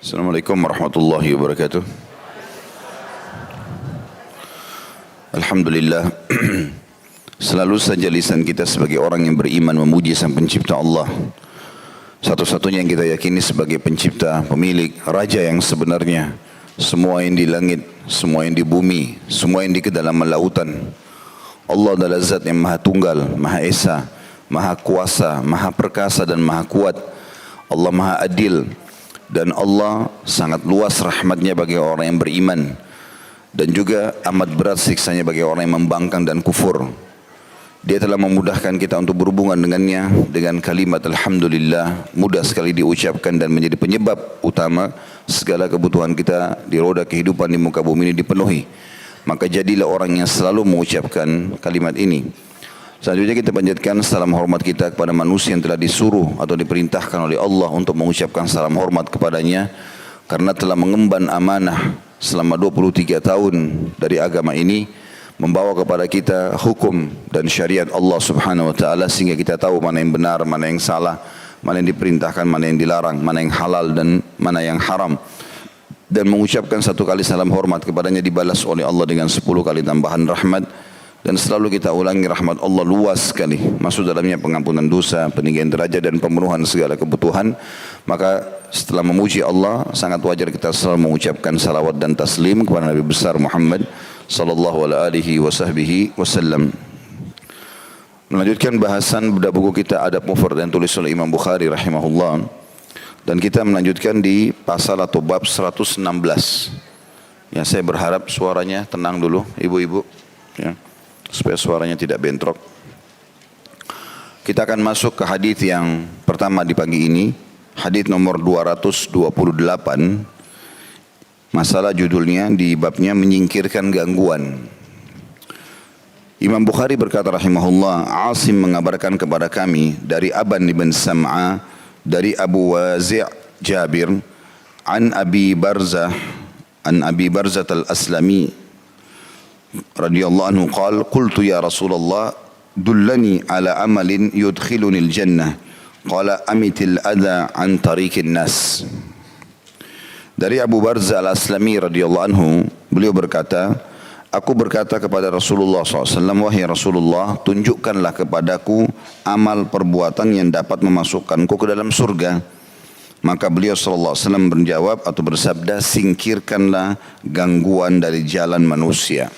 Assalamualaikum warahmatullahi wabarakatuh. Alhamdulillah, selalu saja lisan kita sebagai orang yang beriman memuji Sang Pencipta Allah, satu-satunya yang kita yakini sebagai pencipta, pemilik, raja yang sebenarnya. Semua yang di langit, semua yang di bumi, semua yang di kedalaman lautan. Allah adalah zat yang maha tunggal, maha esa, maha kuasa, maha perkasa dan maha kuat. Allah maha adil. Dan Allah sangat luas rahmatnya bagi orang yang beriman. Dan juga amat berat siksanya bagi orang yang membangkang dan kufur. Dia telah memudahkan kita untuk berhubungan dengannya dengan kalimat Alhamdulillah. Mudah sekali diucapkan dan menjadi penyebab utama segala kebutuhan kita di roda kehidupan di muka bumi ini dipenuhi. Maka jadilah orang yang selalu mengucapkan kalimat ini. Selanjutnya kita panjatkan salam hormat kita kepada manusia yang telah disuruh atau diperintahkan oleh Allah untuk mengucapkan salam hormat kepadanya. Karena telah mengemban amanah selama 23 tahun dari agama ini, membawa kepada kita hukum dan syariat Allah subhanahu wa ta'ala, sehingga kita tahu mana yang benar, mana yang salah, mana yang diperintahkan, mana yang dilarang, mana yang halal dan mana yang haram. Dan mengucapkan satu kali salam hormat kepadanya dibalas oleh Allah dengan 10 kali tambahan rahmat. Dan selalu kita ulangi, rahmat Allah luas sekali, masuk dalamnya pengampunan dosa, peninggian derajat dan pemenuhan segala kebutuhan. Maka setelah memuji Allah, sangat wajar kita selalu mengucapkan salawat dan taslim kepada Nabi besar Muhammad sallallahu alaihi wasallam. Melanjutkan bahasan bedah buku kita Adab Mufrad yang tulis oleh Imam Bukhari rahimahullah. Dan kita melanjutkan di pasal atau bab 116. Ya, saya berharap suaranya tenang dulu, ibu-ibu, ya, supaya suaranya tidak bentrok. Kita akan masuk ke hadis yang pertama di pagi ini, hadis nomor 228. Masalah judulnya di babnya menyingkirkan gangguan. Imam Bukhari berkata rahimahullah, Asim mengabarkan kepada kami dari Aban bin Sam'a, dari Abu Wazi' Jabir, an Abi Barzah al-Aslami radhiyallahu anhu qala qultu ya Rasulullah dullani ala amalin yudkhiluni al-jannah qala amitil adha an tariqin nas. Dari Abu Barzah al-Aslami radhiyallahu anhu, beliau berkata, aku berkata kepada Rasulullah SAW, wahai Rasulullah, tunjukkanlah kepadaku amal perbuatan yang dapat memasukkanku ke dalam surga. Maka beliau SAW menjawab atau bersabda, singkirkanlah gangguan dari jalan manusia.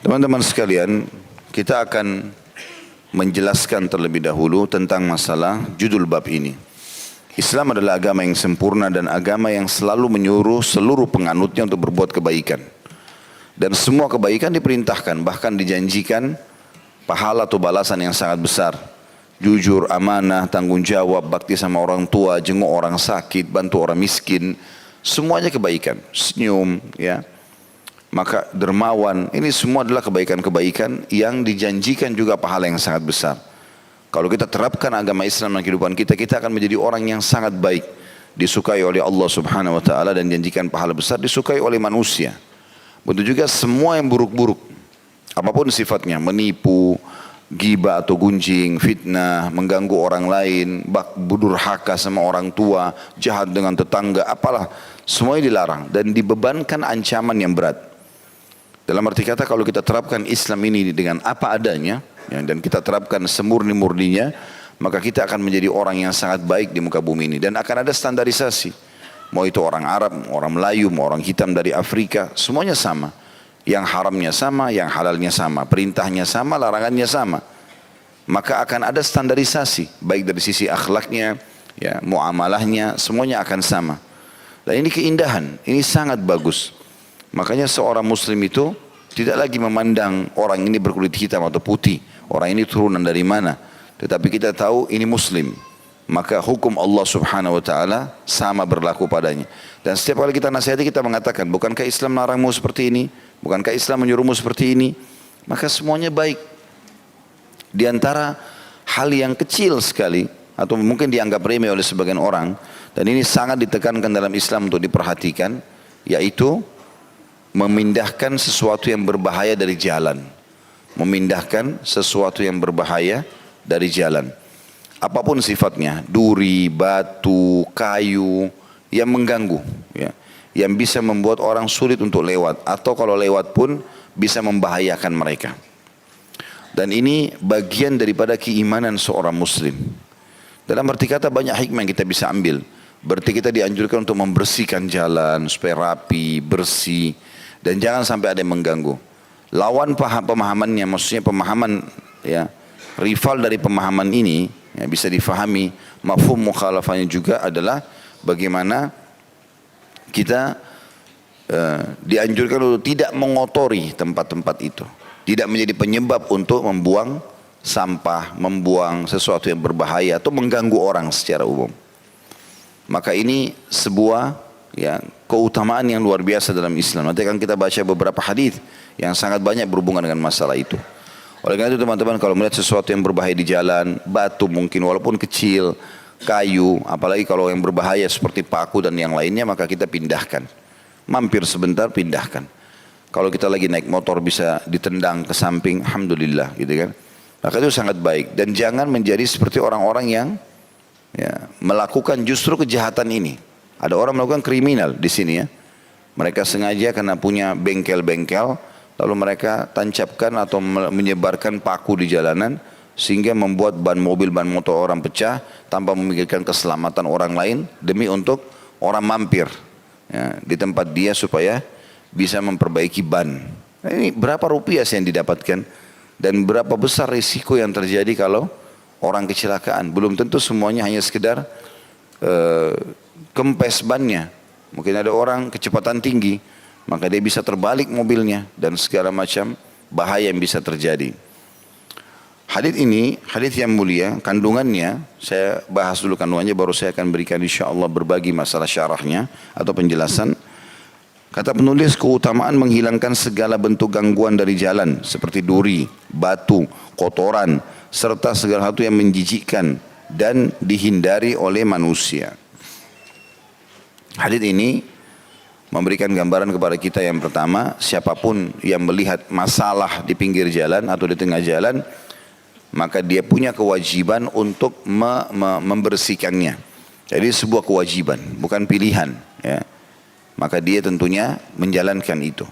Teman-teman sekalian, kita akan menjelaskan terlebih dahulu tentang masalah judul bab ini. Islam adalah agama yang sempurna dan agama yang selalu menyuruh seluruh penganutnya untuk berbuat kebaikan. Dan semua kebaikan diperintahkan, bahkan dijanjikan pahala atau balasan yang sangat besar. Jujur, amanah, tanggung jawab, bakti sama orang tua, jenguk orang sakit, bantu orang miskin, semuanya kebaikan. Senyum, ya. Maka dermawan, ini semua adalah kebaikan-kebaikan yang dijanjikan juga pahala yang sangat besar. Kalau kita terapkan agama Islam dalam kehidupan kita, kita akan menjadi orang yang sangat baik, disukai oleh Allah subhanahu wa ta'ala dan janjikan pahala besar, disukai oleh manusia. Begitu juga semua yang buruk-buruk, apapun sifatnya, menipu, ghibah atau gunjing, fitnah, mengganggu orang lain, durhaka sama orang tua, jahat dengan tetangga, apalah, semuanya dilarang dan dibebankan ancaman yang berat. Dalam arti kata, kalau kita terapkan Islam ini dengan apa adanya, ya, dan kita terapkan semurni-murninya, maka kita akan menjadi orang yang sangat baik di muka bumi ini. Dan akan ada standarisasi. Mau itu orang Arab, orang Melayu, mau orang hitam dari Afrika, semuanya sama. Yang haramnya sama, yang halalnya sama. Perintahnya sama, larangannya sama. Maka akan ada standarisasi, baik dari sisi akhlaknya, ya, muamalahnya, semuanya akan sama. Dan ini keindahan, ini sangat bagus. Makanya seorang muslim itu tidak lagi memandang orang ini berkulit hitam atau putih, orang ini turunan dari mana, tetapi kita tahu ini muslim, maka hukum Allah subhanahu wa ta'ala sama berlaku padanya. Dan setiap kali kita nasihati, kita mengatakan, bukankah Islam larangmu seperti ini, bukankah Islam menyuruhmu seperti ini, maka semuanya baik. Di antara hal yang kecil sekali atau mungkin dianggap remeh oleh sebagian orang, dan ini sangat ditekankan dalam Islam untuk diperhatikan, yaitu memindahkan sesuatu yang berbahaya dari jalan. Memindahkan sesuatu yang berbahaya dari jalan. Apapun sifatnya, duri, batu, kayu, yang mengganggu, ya, yang bisa membuat orang sulit untuk lewat, atau kalau lewat pun bisa membahayakan mereka. Dan ini bagian daripada keimanan seorang muslim. Dalam arti kata banyak hikmah yang kita bisa ambil. Berarti kita dianjurkan untuk membersihkan jalan supaya rapi, bersih, dan jangan sampai ada yang mengganggu. Lawan pemahamannya, maksudnya pemahaman, ya, rival dari pemahaman ini, ya, bisa difahami. Mafhum mukhalafahnya juga adalah bagaimana kita dianjurkan untuk tidak mengotori tempat-tempat itu, tidak menjadi penyebab untuk membuang sampah, membuang sesuatu yang berbahaya atau mengganggu orang secara umum. Maka ini sebuah, ya, keutamaan yang luar biasa dalam Islam. Nanti akan kita baca beberapa hadis yang sangat banyak berhubungan dengan masalah itu. Oleh karena itu teman-teman, kalau melihat sesuatu yang berbahaya di jalan, batu mungkin walaupun kecil, kayu, apalagi kalau yang berbahaya seperti paku dan yang lainnya, maka kita pindahkan. Mampir sebentar, pindahkan. Kalau kita lagi naik motor bisa ditendang ke samping, alhamdulillah, gitu kan. Maka itu sangat baik. Dan jangan menjadi seperti orang-orang yang, ya, melakukan justru kejahatan ini. Ada orang melakukan kriminal di sini, ya. Mereka sengaja karena punya bengkel-bengkel, lalu mereka tancapkan atau menyebarkan paku di jalanan sehingga membuat ban mobil, ban motor orang pecah tanpa memikirkan keselamatan orang lain demi untuk orang mampir, ya, di tempat dia supaya bisa memperbaiki ban. Nah, ini berapa rupiah yang didapatkan dan berapa besar risiko yang terjadi kalau orang kecelakaan. Belum tentu semuanya hanya sekedar kempes bannya. Mungkin ada orang kecepatan tinggi, maka dia bisa terbalik mobilnya dan segala macam bahaya yang bisa terjadi. Hadis ini, hadis yang mulia, kandungannya, saya bahas dulu kandungannya, baru saya akan berikan insyaAllah berbagi masalah syarahnya atau penjelasan. Kata penulis, keutamaan menghilangkan segala bentuk gangguan dari jalan, seperti duri, batu, kotoran, serta segala sesuatu yang menjijikkan dan dihindari oleh manusia. Hadis ini memberikan gambaran kepada kita yang pertama, siapapun yang melihat masalah di pinggir jalan atau di tengah jalan, maka dia punya kewajiban untuk membersihkannya. Jadi sebuah kewajiban, bukan pilihan, ya. Maka dia tentunya menjalankan itu.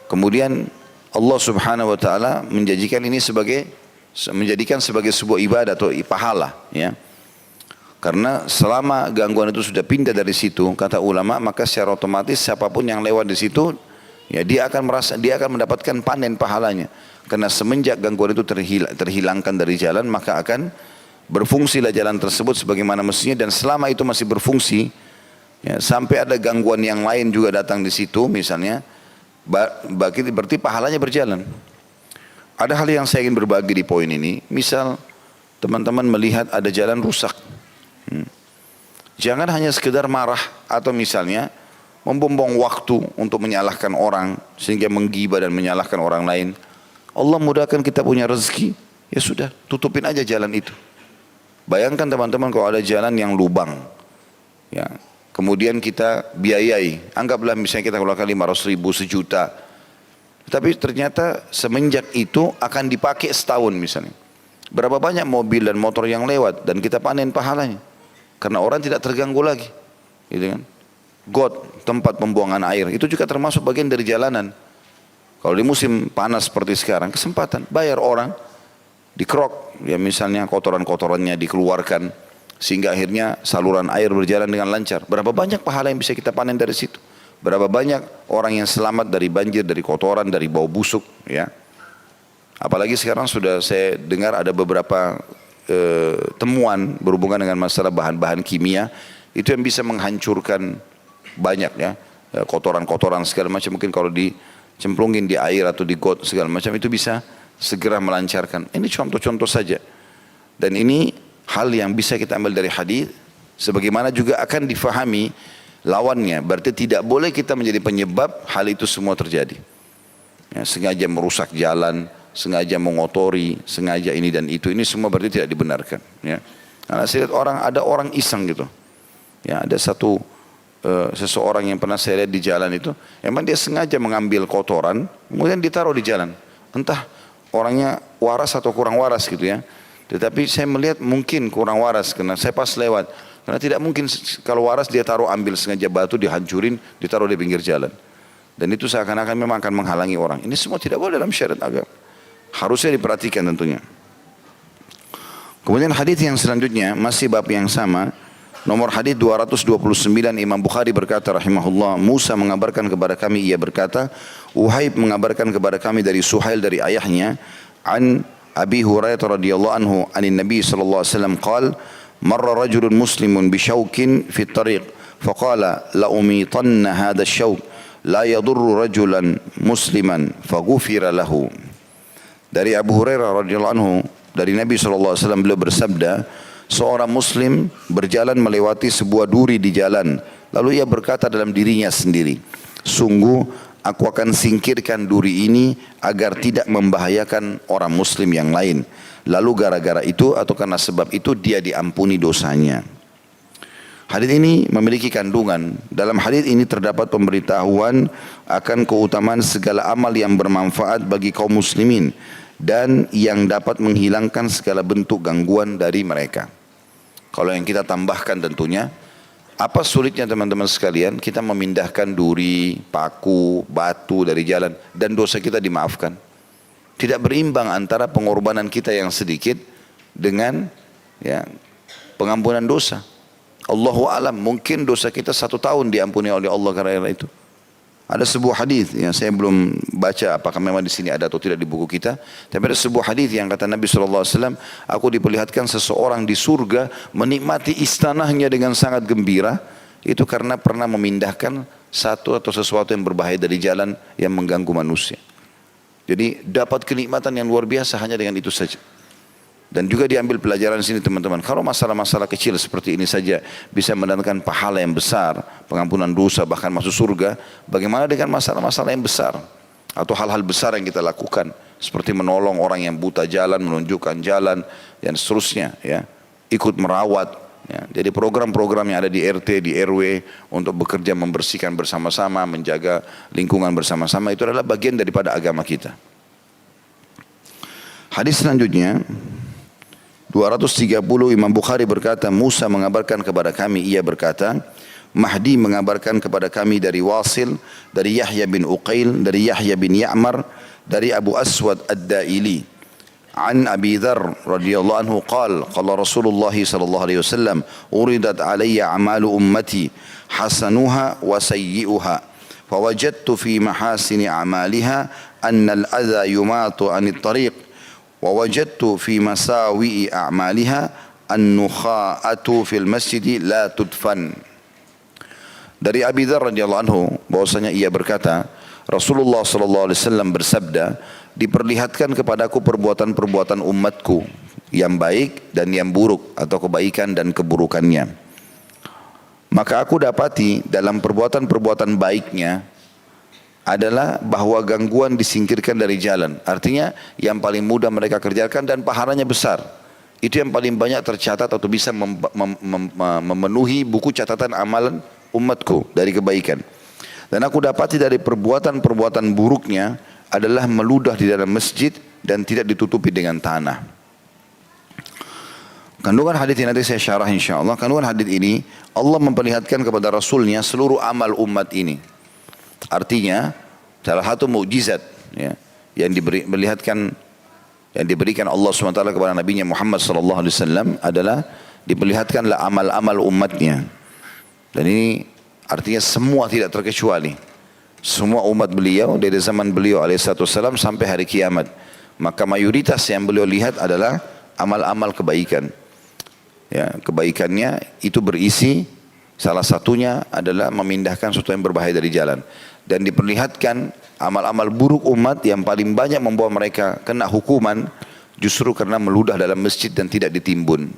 Kemudian Allah Subhanahu wa taala menjadikan ini sebagai sebuah ibadah atau pahala, ya. Karena selama gangguan itu sudah pindah dari situ, kata ulama, maka secara otomatis siapapun yang lewat di situ, ya, dia akan mendapatkan panen pahalanya. Karena semenjak gangguan itu terhilangkan dari jalan, maka akan berfungsilah jalan tersebut sebagaimana mestinya, dan selama itu masih berfungsi, ya, sampai ada gangguan yang lain juga datang di situ misalnya, berarti pahalanya berjalan. Ada hal yang saya ingin berbagi di poin ini. Misal teman-teman melihat ada jalan rusak, jangan hanya sekedar marah atau misalnya membuang waktu untuk menyalahkan orang sehingga menggibah dan menyalahkan orang lain. Allah mudahkan kita punya rezeki, ya sudah, tutupin aja jalan itu. Bayangkan teman-teman kalau ada jalan yang lubang, ya, kemudian kita biayai, anggaplah misalnya kita keluarkan 500 ribu, sejuta, tapi ternyata semenjak itu akan dipakai setahun misalnya. Berapa banyak mobil dan motor yang lewat dan kita panen pahalanya, karena orang tidak terganggu lagi, gitu kan. Got, tempat pembuangan air, itu juga termasuk bagian dari jalanan. Kalau di musim panas seperti sekarang, kesempatan bayar orang dikerok, ya, misalnya kotoran-kotorannya dikeluarkan sehingga akhirnya saluran air berjalan dengan lancar. Berapa banyak pahala yang bisa kita panen dari situ? Berapa banyak orang yang selamat dari banjir, dari kotoran, dari bau busuk, ya. Apalagi sekarang sudah saya dengar ada beberapa temuan berhubungan dengan masalah bahan-bahan kimia itu yang bisa menghancurkan banyak, ya, kotoran-kotoran segala macam. Mungkin kalau dicemplungin di air atau di got segala macam itu bisa segera melancarkan. Ini contoh-contoh saja. Dan ini hal yang bisa kita ambil dari hadis, sebagaimana juga akan difahami lawannya. Berarti tidak boleh kita menjadi penyebab hal itu semua terjadi, ya, sengaja merusak jalan, sengaja mengotori, sengaja ini dan itu. Ini semua berarti tidak dibenarkan, ya. Nah, saya lihat ada orang iseng gitu, ya, ada seseorang yang pernah saya lihat di jalan itu, memang dia sengaja mengambil kotoran kemudian ditaruh di jalan, entah orangnya waras atau kurang waras gitu, ya. Tetapi saya melihat mungkin kurang waras karena saya pas lewat. Karena tidak mungkin kalau waras dia taruh ambil sengaja batu dihancurin, ditaruh di pinggir jalan. Dan itu seakan-akan memang akan menghalangi orang. Ini semua tidak boleh dalam syariat agama. Harusnya diperhatikan tentunya. Kemudian hadis yang selanjutnya masih bab yang sama. Nomor hadis 229 Imam Bukhari berkata rahimahullah, Musa mengabarkan kepada kami, ia berkata, Uhaib mengabarkan kepada kami dari Suhail dari ayahnya, an Abi Hurairah radhiyallahu anhu anin Nabi sallallahu alaihi wasallam qala marra rajulun muslimun bi syaukin fi at-tariq faqala la umitanna hadha asy-syauk la yadurru rajulan musliman faghufira lahu. Dari Abu Hurairah radhiyallahu anhu dari Nabi sallallahu alaihi wasallam beliau bersabda, seorang muslim berjalan melewati sebuah duri di jalan, lalu ia berkata dalam dirinya sendiri, sungguh aku akan singkirkan duri ini agar tidak membahayakan orang muslim yang lain. Lalu gara-gara itu atau karena sebab itu dia diampuni dosanya. Hadis ini memiliki kandungan. Dalam hadis ini terdapat pemberitahuan akan keutamaan segala amal yang bermanfaat bagi kaum muslimin dan yang dapat menghilangkan segala bentuk gangguan dari mereka. Kalau yang kita tambahkan tentunya, apa sulitnya teman-teman sekalian kita memindahkan duri, paku, batu dari jalan dan dosa kita dimaafkan. Tidak berimbang antara pengorbanan kita yang sedikit dengan pengampunan dosa. Allahu alam, mungkin dosa kita 1 tahun diampuni oleh Allah karena itu. Ada sebuah hadis yang saya belum baca apakah memang di sini ada atau tidak di buku kita, tapi ada sebuah hadis yang kata Nabi SAW, aku diperlihatkan seseorang di surga menikmati istanahnya dengan sangat gembira, itu karena pernah memindahkan satu atau sesuatu yang berbahaya dari jalan yang mengganggu manusia. Jadi dapat kenikmatan yang luar biasa hanya dengan itu saja. Dan juga diambil pelajaran sini teman-teman. Kalau masalah-masalah kecil seperti ini saja bisa mendatangkan pahala yang besar, pengampunan dosa bahkan masuk surga, bagaimana dengan masalah-masalah yang besar atau hal-hal besar yang kita lakukan seperti menolong orang yang buta jalan, menunjukkan jalan dan seterusnya, ikut merawat. Jadi program-program yang ada di RT, di RW untuk bekerja membersihkan bersama-sama, menjaga lingkungan bersama-sama itu adalah bagian daripada agama kita. Hadis selanjutnya 230 Imam Bukhari berkata, Musa mengabarkan kepada kami, ia berkata, Mahdi mengabarkan kepada kami dari Wasil, dari Yahya bin Uqail, dari Yahya bin Ya'mar, dari Abu Aswad Ad-Daili, an Abi Dharr radhiyallahu anhu qala qala Rasulullah sallallahu alaihi wasallam uridat alayya a'malu ummati hasanuha wa sayyi'uha fawajadtu fi mahasini a'maliha anna al-adha yumatu 'anit tariq ووجدت في مساوئ أعمالها النخاءة في المسجد لا تدفن. Dari Abi Dharr radhiyallahu anhu bahwasanya ia berkata, Rasulullah sallallahu alaihi wasallam bersabda, diperlihatkan kepadaku perbuatan-perbuatan umatku yang baik dan yang buruk atau kebaikan dan keburukannya. Maka aku dapati dalam perbuatan-perbuatan baiknya adalah bahwa gangguan disingkirkan dari jalan. Artinya yang paling mudah mereka kerjakan dan pahalanya besar. Itu yang paling banyak tercatat atau bisa memenuhi buku catatan amalan umatku dari kebaikan. Dan aku dapati dari perbuatan-perbuatan buruknya adalah meludah di dalam masjid dan tidak ditutupi dengan tanah. Kandungan hadis ini nanti saya syarah insyaAllah. Kandungan hadis ini Allah memperlihatkan kepada Rasulnya seluruh amal umat ini. Artinya salah satu mukjizat yang diberikan Allah SWT kepada Nabi Muhammad SAW adalah diperlihatkanlah amal-amal umatnya. Dan ini artinya semua tidak terkecuali. Semua umat beliau dari zaman beliau alaihissalam sampai hari kiamat. Maka mayoritas yang beliau lihat adalah amal-amal kebaikan. Kebaikannya itu berisi salah satunya adalah memindahkan sesuatu yang berbahaya dari jalan. Dan diperlihatkan amal-amal buruk umat yang paling banyak membawa mereka kena hukuman justru karena meludah dalam masjid dan tidak ditimbun.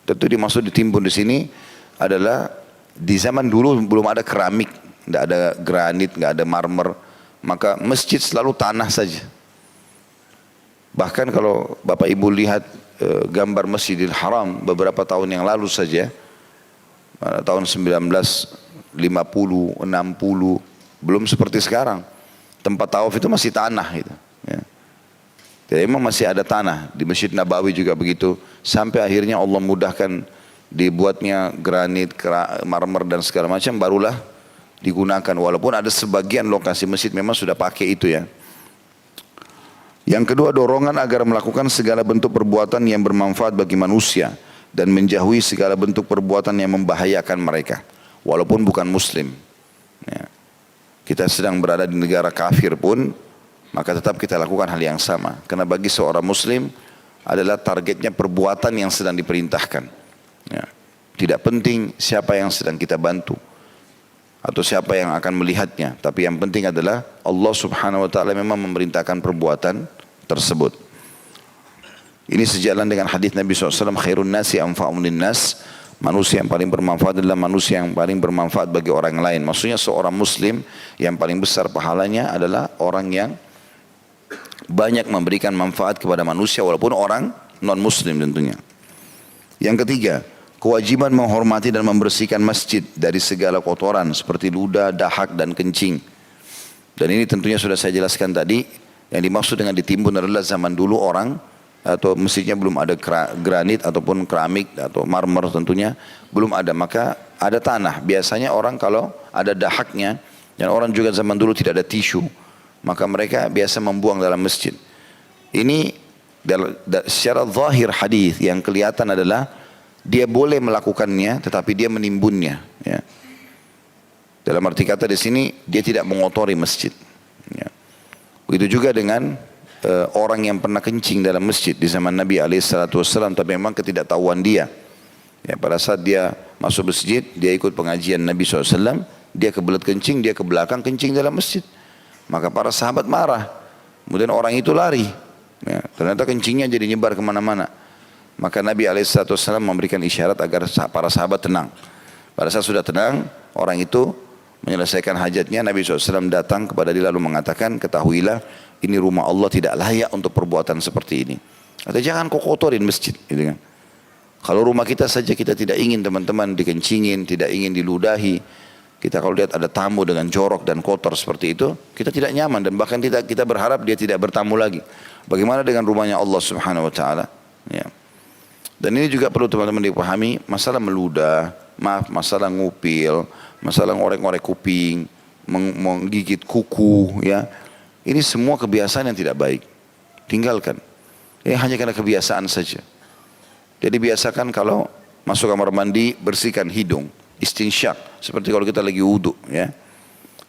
Tentu dimaksud ditimbun di sini adalah di zaman dulu belum ada keramik, tidak ada granit, tidak ada marmer, maka masjid selalu tanah saja. Bahkan kalau Bapak Ibu lihat gambar Masjidil Haram beberapa tahun yang lalu saja, tahun 1950, 60, belum seperti sekarang. Tempat tawaf itu masih tanah gitu. Jadi memang masih ada tanah, di Masjid Nabawi juga begitu. Sampai akhirnya Allah mudahkan dibuatnya granit, marmer dan segala macam, barulah digunakan. Walaupun ada sebagian lokasi masjid memang sudah pakai itu ya. Yang kedua, dorongan agar melakukan segala bentuk perbuatan yang bermanfaat bagi manusia dan menjauhi segala bentuk perbuatan yang membahayakan mereka, walaupun bukan muslim. Ya. Kita sedang berada di negara kafir pun, maka tetap kita lakukan hal yang sama. Karena bagi seorang muslim adalah targetnya perbuatan yang sedang diperintahkan. Ya. Tidak penting siapa yang sedang kita bantu atau siapa yang akan melihatnya, tapi yang penting adalah Allah Subhanahu wa taala memang memerintahkan perbuatan tersebut. Ini sejalan dengan hadis Nabi SAW, khairun nasi anfa'un linnas. Manusia yang paling bermanfaat adalah manusia yang paling bermanfaat bagi orang lain. Maksudnya seorang muslim yang paling besar pahalanya adalah orang yang banyak memberikan manfaat kepada manusia walaupun orang non muslim tentunya. Yang ketiga, kewajiban menghormati dan membersihkan masjid dari segala kotoran seperti ludah, dahak dan kencing. Dan ini tentunya sudah saya jelaskan tadi, yang dimaksud dengan ditimbun adalah zaman dulu orang atau masjidnya belum ada granit ataupun keramik atau marmer tentunya belum ada, maka ada tanah. Biasanya orang kalau ada dahaknya, dan orang juga zaman dulu tidak ada tisu, maka mereka biasa membuang dalam masjid. Ini secara zahir hadis yang kelihatan adalah dia boleh melakukannya, tetapi dia menimbunnya. Ya. Dalam arti kata di sini dia tidak mengotori masjid. Ya. Begitu juga dengan orang yang pernah kencing dalam masjid di zaman Nabi SAW, tapi memang ketidaktahuan dia. Ya, pada saat dia masuk masjid, dia ikut pengajian Nabi SAW, dia kebelet kencing, dia ke belakang kencing dalam masjid. Maka para sahabat marah. Kemudian orang itu lari. Ya, ternyata kencingnya jadi nyebar kemana-mana. Maka Nabi SAW memberikan isyarat agar para sahabat tenang. Pada saat sudah tenang, orang itu menyelesaikan hajatnya. Nabi SAW datang kepada dia lalu mengatakan, ketahuilah ini rumah Allah, tidak layak untuk perbuatan seperti ini. Atau jangan kau kotorin masjid. Gitu kan. Kalau rumah kita saja kita tidak ingin teman-teman dikencingin, tidak ingin diludahi. Kita kalau lihat ada tamu dengan jorok dan kotor seperti itu, kita tidak nyaman dan bahkan kita berharap dia tidak bertamu lagi. Bagaimana dengan rumahnya Allah Subhanahu wa taala? Ya. Dan ini juga perlu teman-teman dipahami, masalah meludah, masalah ngupil, masalah ngorek-ngorek kuping, menggigit kuku, ya. Ini semua kebiasaan yang tidak baik. Tinggalkan. Ini hanya karena kebiasaan saja. Jadi biasakan kalau masuk kamar mandi, bersihkan hidung. Istinsyak, seperti kalau kita lagi wudhu, ya.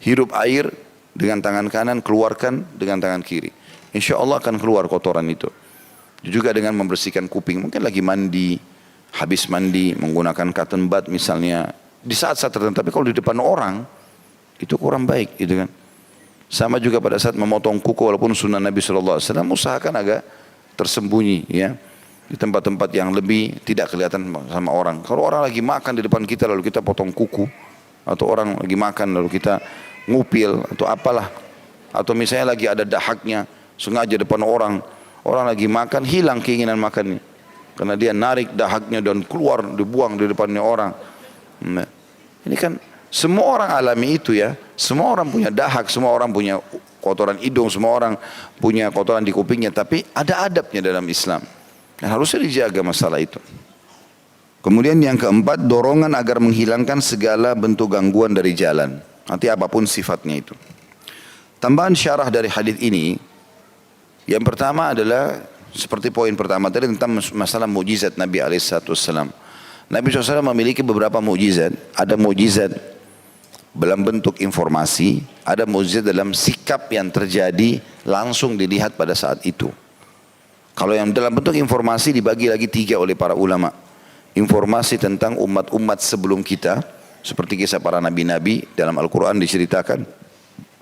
Hirup air dengan tangan kanan, keluarkan dengan tangan kiri. Insya Allah akan keluar kotoran itu. Juga dengan membersihkan kuping, mungkin lagi mandi, habis mandi, menggunakan cotton bud misalnya, di saat-saat tertentu. Tapi kalau di depan orang, itu kurang baik, gitu kan. Sama juga pada saat memotong kuku, walaupun sunnah Nabi SAW, usahakan agak tersembunyi, ya. Di tempat-tempat yang lebih tidak kelihatan sama orang. Kalau orang lagi makan di depan kita lalu kita potong kuku, atau orang lagi makan lalu kita ngupil atau apalah, atau misalnya lagi ada dahaknya sengaja depan orang, orang lagi makan hilang keinginan makannya karena dia narik dahaknya dan keluar dibuang di depannya orang. Nah, ini kan semua orang alami itu ya, semua orang punya dahak, semua orang punya kotoran hidung, semua orang punya kotoran di kupingnya, tapi ada adabnya dalam Islam. Dan harusnya dijaga masalah itu. Kemudian yang keempat, dorongan agar menghilangkan segala bentuk gangguan dari jalan. Nanti apapun sifatnya itu. Tambahan syarah dari hadis ini, yang pertama adalah seperti poin pertama tadi tentang masalah mukjizat Nabi SAW. Nabi SAW memiliki beberapa mukjizat. Ada mukjizat dalam bentuk informasi, ada mukjizat dalam sikap yang terjadi langsung dilihat pada saat itu. Kalau yang dalam bentuk informasi dibagi lagi 3 oleh para ulama. Informasi tentang umat-umat sebelum kita, seperti kisah para nabi-nabi dalam Al-Quran diceritakan.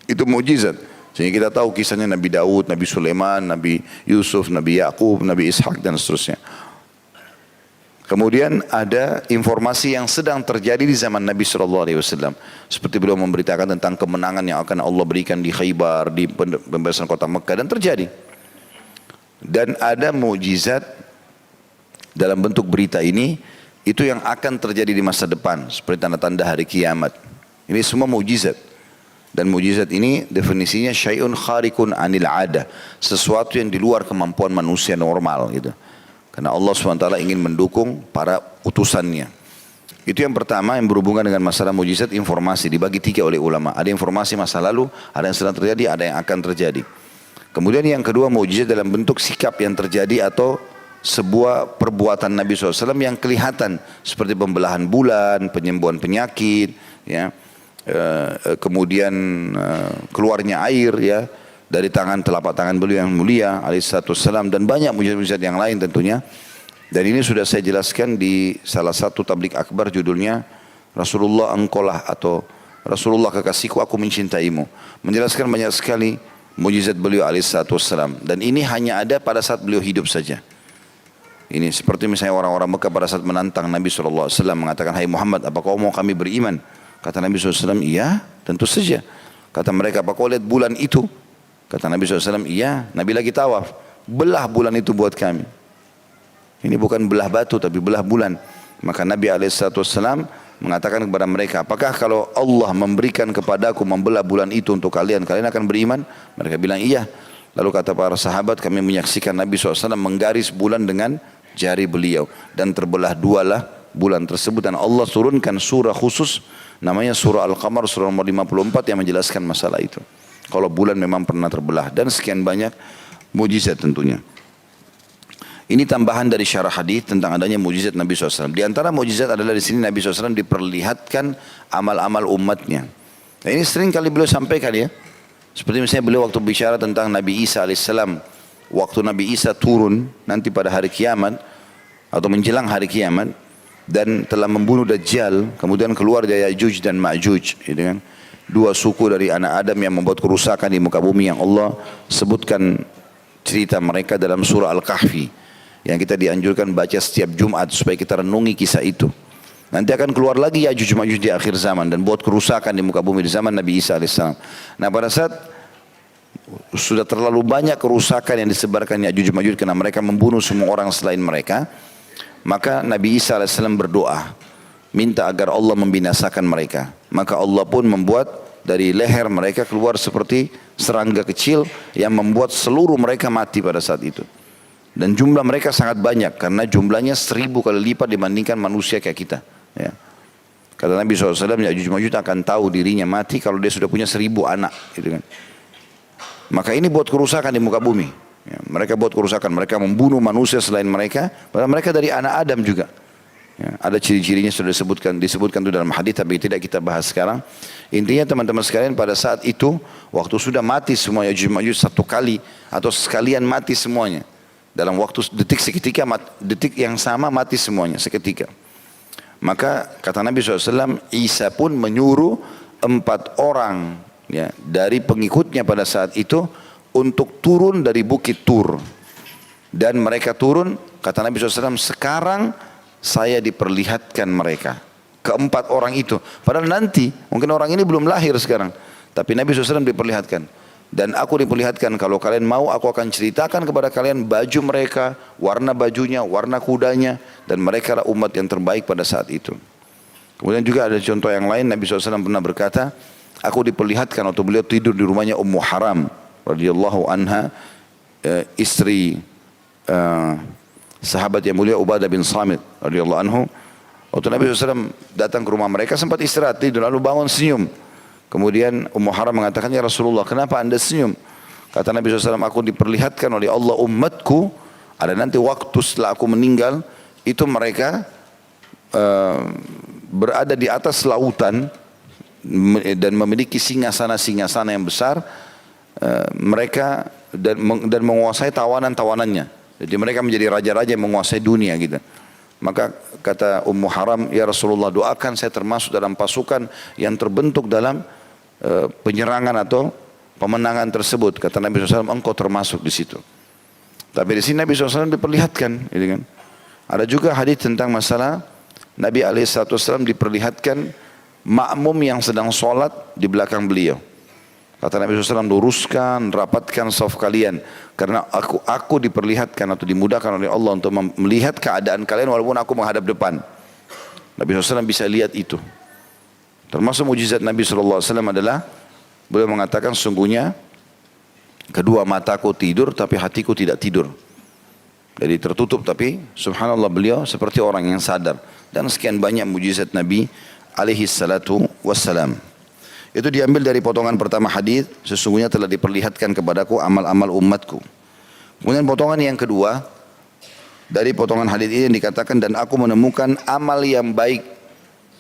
Itu mukjizat. Sehingga kita tahu kisahnya Nabi Daud, Nabi Sulaiman, Nabi Yusuf, Nabi Yakub, Nabi Ishak dan seterusnya. Kemudian ada informasi yang sedang terjadi di zaman Nabi SAW. Seperti beliau memberitakan tentang kemenangan yang akan Allah berikan di Khaybar, di pembebasan kota Mekah, dan terjadi. Dan ada mukjizat dalam bentuk berita ini, itu yang akan terjadi di masa depan, seperti tanda-tanda hari kiamat. Ini semua mukjizat. Dan mujizat ini definisinya syai'un kharikun anil ada, sesuatu yang di luar kemampuan manusia normal gitu. Karena Allah SWT ingin mendukung para utusannya. Itu yang pertama yang berhubungan dengan masalah mujizat, informasi dibagi tiga oleh ulama. Ada informasi masa lalu, ada yang sedang terjadi, ada yang akan terjadi. Kemudian yang kedua mujizat dalam bentuk sikap yang terjadi atau sebuah perbuatan Nabi SAW yang kelihatan seperti pembelahan bulan, penyembuhan penyakit, ya. Kemudian keluarnya air ya dari tangan telapak tangan beliau yang mulia alaihissalam, dan banyak mujizat-mujizat yang lain tentunya. Dan ini sudah saya jelaskan di salah satu tablik akbar, judulnya Rasulullah engkaulah atau Rasulullah kekasihku, aku mencintaimu. Menjelaskan banyak sekali mujizat beliau alaihissalam, dan ini hanya ada pada saat beliau hidup saja. Ini seperti misalnya orang-orang Mekah pada saat menantang Nabi SAW, mengatakan, hai Muhammad, apa kau mau kami beriman? Kata Nabi SAW, iya, tentu saja. Kata mereka, apa kau lihat bulan itu? Kata Nabi SAW, iya. Nabi lagi tawaf, belah bulan itu buat kami. Ini bukan belah batu, tapi belah bulan. Maka Nabi SAW mengatakan kepada mereka, apakah kalau Allah memberikan kepadaku membelah bulan itu untuk kalian, kalian akan beriman? Mereka bilang, iya. Lalu kata para sahabat, kami menyaksikan Nabi SAW menggaris bulan dengan jari beliau. Dan terbelah dualah bulan tersebut. Dan Allah turunkan surah khusus, namanya surah Al-Qamar, surah nomor 54 yang menjelaskan masalah itu. Kalau bulan memang pernah terbelah, dan sekian banyak mujizat tentunya. Ini tambahan dari syarah hadis tentang adanya mujizat Nabi SAW. Di antara mujizat adalah di sini Nabi SAW diperlihatkan amal-amal umatnya. Nah, ini sering kali beliau sampaikan ya. Seperti misalnya beliau waktu bicara tentang Nabi Isa alaihissalam. Waktu Nabi Isa turun nanti pada hari kiamat atau menjelang hari kiamat, dan telah membunuh Dajjal, kemudian keluar dari Ya'juj dan Ma'juj, gitu kan? Dua suku dari anak Adam yang membuat kerusakan di muka bumi, yang Allah sebutkan cerita mereka dalam surah Al-Kahfi, yang kita dianjurkan baca setiap Jumat supaya kita renungi kisah itu. Nanti akan keluar lagi Ya'juj Ma'juj di akhir zaman dan buat kerusakan di muka bumi di zaman Nabi Isa alaihissalam. Nah, pada saat sudah terlalu banyak kerusakan yang disebarkan Ya'juj Ma'juj karena mereka membunuh semua orang selain mereka, maka Nabi Isa AS berdoa, minta agar Allah membinasakan mereka. Maka Allah pun membuat dari leher mereka keluar seperti serangga kecil yang membuat seluruh mereka mati pada saat itu. Dan jumlah mereka sangat banyak karena jumlahnya 1000 kali lipat dibandingkan manusia kayak kita. Ya. Kata Nabi SAW, Ya'juj Ma'juj akan tahu dirinya mati kalau dia sudah punya 1000 anak. Gitu kan. Maka ini buat kerusakan di muka bumi. Ya, mereka buat kerusakan, mereka membunuh manusia selain mereka, padahal mereka dari anak Adam juga. Ya, ada ciri-cirinya sudah disebutkan itu dalam hadis, tapi tidak kita bahas sekarang. Intinya teman-teman sekalian, pada saat itu waktu sudah mati semua Ya'juj Ma'juj satu kali atau sekalian mati semuanya dalam waktu detik seketika, detik yang sama mati semuanya seketika. Maka kata Nabi SAW, Isa pun menyuruh 4 orang ya, dari pengikutnya pada saat itu untuk turun dari bukit Tur. Dan mereka turun, kata Nabi SAW, sekarang saya diperlihatkan mereka. Ke-4 orang itu. Padahal nanti, mungkin orang ini belum lahir sekarang. Tapi Nabi SAW diperlihatkan. Dan aku diperlihatkan, kalau kalian mau aku akan ceritakan kepada kalian baju mereka, warna bajunya, warna kudanya. Dan mereka adalah umat yang terbaik pada saat itu. Kemudian juga ada contoh yang lain, Nabi SAW pernah berkata, aku diperlihatkan waktu beliau tidur di rumahnya Ummu Haram radhiyallahu anha, istri sahabat yang mulia Ubadah bin Samit radhiyallahu anhu. Waktu Nabi SAW datang ke rumah mereka, sempat istirahat tidur, lalu bangun senyum. Kemudian Ummu Haram mengatakan, ya Rasulullah, kenapa anda senyum? Kata Nabi SAW, aku diperlihatkan oleh Allah umatku, ada nanti waktu setelah aku meninggal, itu mereka berada di atas lautan dan memiliki singasana-singasana yang besar. Mereka dan menguasai tawanan-tawanannya. Jadi mereka menjadi raja-raja yang menguasai dunia gitu. Maka kata Ummu Haram, ya Rasulullah, doakan saya termasuk dalam pasukan yang terbentuk dalam penyerangan atau pemenangan tersebut. Kata Nabi SAW, engkau termasuk di situ. Tapi di sini Nabi SAW diperlihatkan, gitu kan. Ada juga hadis tentang masalah Nabi SAW diperlihatkan makmum yang sedang sholat di belakang beliau. Kata Nabi SAW, luruskan, rapatkan saf kalian. Karena aku diperlihatkan atau dimudahkan oleh Allah untuk melihat keadaan kalian walaupun aku menghadap depan. Nabi SAW bisa lihat itu. Termasuk mujizat Nabi SAW adalah Beliau mengatakan sungguhnya kedua mataku tidur tapi hatiku tidak tidur. Jadi tertutup tapi subhanallah beliau seperti orang yang sadar. Dan sekian banyak mujizat Nabi alaihi salatu wassalam. Itu diambil dari potongan pertama hadis, sesungguhnya telah diperlihatkan kepadaku amal-amal umatku. Kemudian potongan yang kedua, dari potongan hadis ini dikatakan dan aku menemukan amal yang baik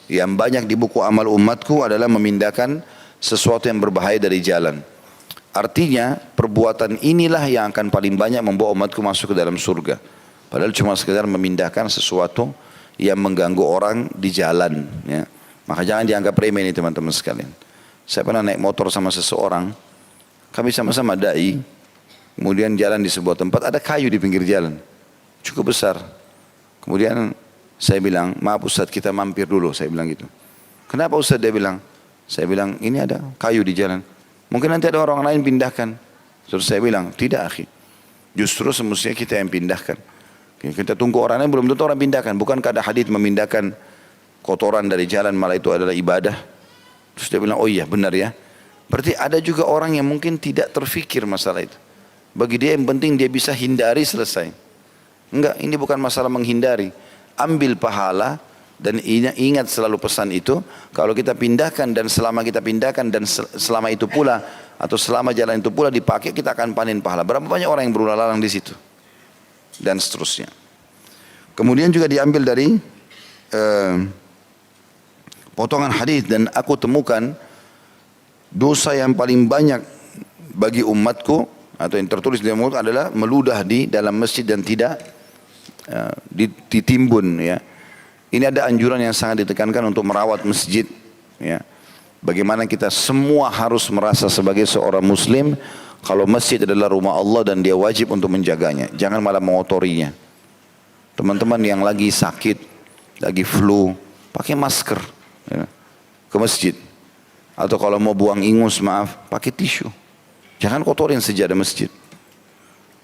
yang banyak di buku amal umatku adalah memindahkan sesuatu yang berbahaya dari jalan. Artinya perbuatan inilah yang akan paling banyak membawa umatku masuk ke dalam surga. Padahal cuma sekedar memindahkan sesuatu yang mengganggu orang di jalan. Ya. Maka jangan dianggap remeh ini teman-teman sekalian. Saya pernah naik motor sama seseorang, kami sama-sama dai, kemudian jalan di sebuah tempat ada kayu di pinggir jalan, cukup besar. Kemudian saya bilang, maaf Ustaz kita mampir dulu, saya bilang gitu. Kenapa Ustaz? Dia bilang, saya bilang ini ada kayu di jalan. Mungkin nanti ada orang lain pindahkan. Terus saya bilang, tidak akhi. Justru semestinya kita yang pindahkan. Kita tunggu orang lain, belum tentu orang pindahkan. Bukankah ada hadis memindahkan kotoran dari jalan malah itu adalah ibadah. Terus dia bilang, oh iya benar ya. Berarti ada juga orang yang mungkin tidak terfikir masalah itu. Bagi dia yang penting dia bisa hindari selesai. Enggak, ini bukan masalah menghindari. Ambil pahala. Dan ingat selalu pesan itu, kalau kita pindahkan dan selama kita pindahkan dan selama itu pula atau selama jalan itu pula dipakai, kita akan panen pahala. Berapa banyak orang yang berulang lalang di situ dan seterusnya. Kemudian juga diambil dari potongan hadis dan aku temukan dosa yang paling banyak bagi umatku atau yang tertulis di umatku adalah meludah di dalam masjid dan tidak ditimbun ya. Ini ada anjuran yang sangat ditekankan untuk merawat masjid. Ya. Bagaimana kita semua harus merasa sebagai seorang muslim kalau masjid adalah rumah Allah dan dia wajib untuk menjaganya. Jangan malah mengotorinya. Teman-teman yang lagi sakit, lagi flu, pakai masker ya, ke masjid. Atau kalau mau buang ingus, maaf, pakai tisu. Jangan kotorin sejadah masjid.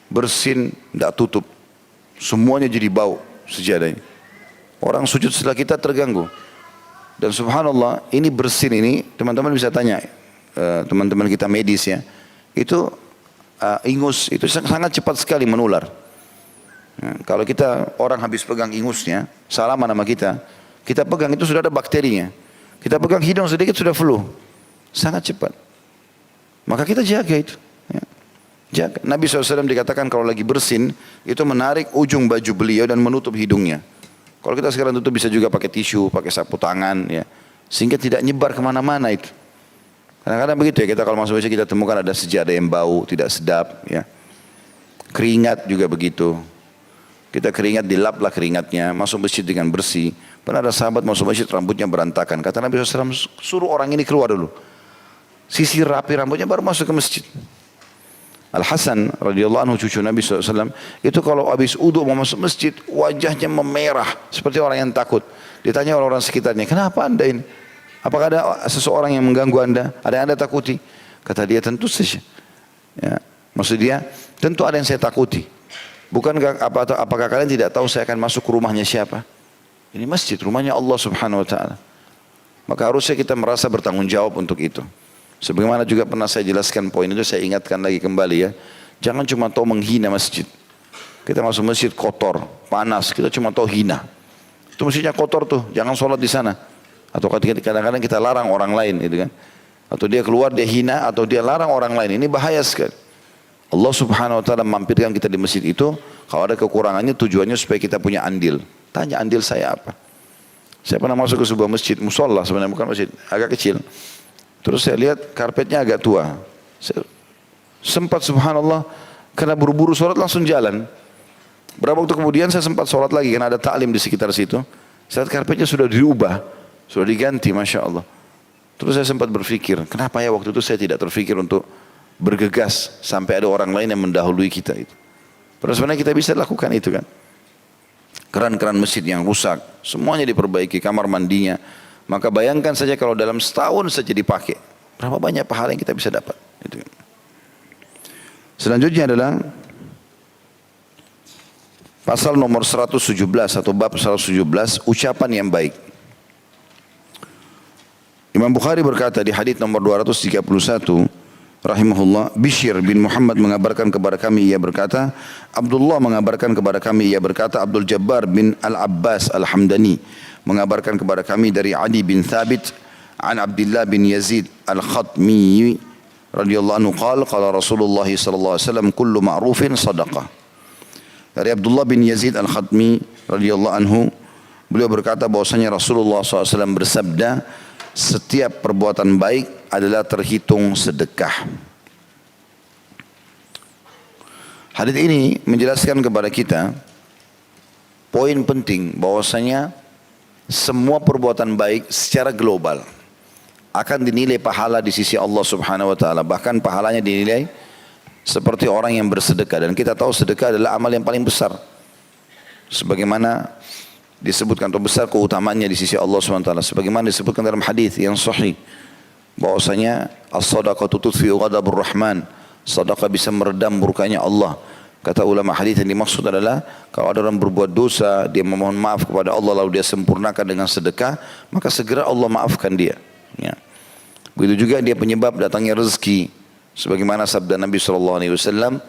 Bersin, tidak tutup. Semuanya jadi bau sejadah ini. Orang sujud setelah kita terganggu. Dan subhanallah ini bersin ini teman-teman bisa tanya teman-teman kita medis ya. Itu ingus itu sangat cepat sekali menular. Kalau kita orang habis pegang ingusnya, salaman sama kita pegang itu sudah ada bakterinya. Kita pegang hidung sedikit sudah flu. Sangat cepat. Maka kita jaga itu. Ya. Jaga. Nabi SAW dikatakan kalau lagi bersin itu menarik ujung baju beliau dan menutup hidungnya. Kalau kita sekarang tutup bisa juga pakai tisu, pakai sapu tangan, ya, sehingga tidak nyebar kemana-mana itu. Kadang-kadang begitu ya, kita kalau masuk masjid kita temukan ada sejadah yang bau, tidak sedap, ya. Keringat juga begitu. Kita keringat dilaplah keringatnya, masuk masjid dengan bersih. Pernah ada sahabat masuk masjid rambutnya berantakan. Kata Nabi SAW suruh orang ini keluar dulu. Sisir rapi rambutnya baru masuk ke masjid. Al-Hasan radhiyallahu anhu cucu Nabi SAW itu kalau habis uduk mau masuk masjid wajahnya memerah seperti orang yang takut. Ditanya orang-orang sekitarnya, kenapa anda ini? Apakah ada seseorang yang mengganggu anda? Ada yang anda takuti? Kata dia tentu saja. Ya. Maksud dia tentu ada yang saya takuti. Bukankah apakah kalian tidak tahu saya akan masuk ke rumahnya siapa? Ini masjid, rumahnya Allah Subhanahu Wa Taala. Maka harusnya kita merasa bertanggung jawab untuk itu. Sebagaimana juga pernah saya jelaskan poin itu, saya ingatkan lagi kembali ya. Jangan cuma tahu menghina masjid. Kita masuk masjid kotor, panas, kita cuma tahu hina. Itu masjidnya kotor tuh, jangan sholat di sana. Atau kadang-kadang kita larang orang lain gitu kan. Atau dia keluar dia hina atau dia larang orang lain. Ini bahaya sekali. Allah Subhanahu Wa Taala mampirkan kita di masjid itu. Kalau ada kekurangannya tujuannya supaya kita punya andil. Tanya andil saya apa? Saya pernah masuk ke sebuah masjid, musola sebenarnya bukan masjid, agak kecil. Terus saya lihat karpetnya agak tua. Saya sempat subhanallah karena buru-buru sholat langsung jalan. Berapa waktu kemudian saya sempat sholat lagi karena ada taklim di sekitar situ. Saya lihat karpetnya sudah diubah, sudah diganti, masya Allah. Terus saya sempat berpikir, kenapa ya waktu itu saya tidak terpikir untuk bergegas sampai ada orang lain yang mendahului kita itu. Padahal sebenarnya kita bisa lakukan itu kan. Keran-keran masjid yang rusak, semuanya diperbaiki, kamar mandinya. Maka bayangkan saja kalau dalam setahun saja dipakai, berapa banyak pahala yang kita bisa dapat. Selanjutnya adalah pasal nomor 117 atau bab 117, ucapan yang baik. Imam Bukhari berkata di hadits nomor 231 rahimahullah, Bishr bin Muhammad mengabarkan kepada kami, ia berkata, Abdullah mengabarkan kepada kami, ia berkata, Abdul Jabbar bin Al-Abbas Al-Hamdani mengabarkan kepada kami dari Adi bin Thabit an Abdullah bin Yazid Al-Khatmi radhiyallahu anhu qala Rasulullah sallallahu alaihi wasallam kullu ma'rufin sadaqah. Dari Abdullah bin Yazid Al-Khatmi radhiyallahu anhu, beliau berkata bahwasanya Rasulullah SAW bersabda, setiap perbuatan baik adalah terhitung sedekah. Hadis ini menjelaskan kepada kita poin penting bahwasanya semua perbuatan baik secara global akan dinilai pahala di sisi Allah Subhanahu wa taala. Bahkan pahalanya dinilai seperti orang yang bersedekah, dan kita tahu sedekah adalah amal yang paling besar. Sebagaimana disebutkan atau besar keutamaannya di sisi Allah Subhanahu wa taala, sebagaimana disebutkan dalam hadis yang sahih bahwasanya as-shadaqatu tudfi'u ghadabur rahman, sedekah bisa meredam murkanya Allah. Kata ulama hadis yang dimaksud adalah kalau ada orang berbuat dosa, dia memohon maaf kepada Allah lalu dia sempurnakan dengan sedekah, maka segera Allah maafkan dia. Ya. Begitu juga dia penyebab datangnya rezeki, sebagaimana sabda Nabi SAW,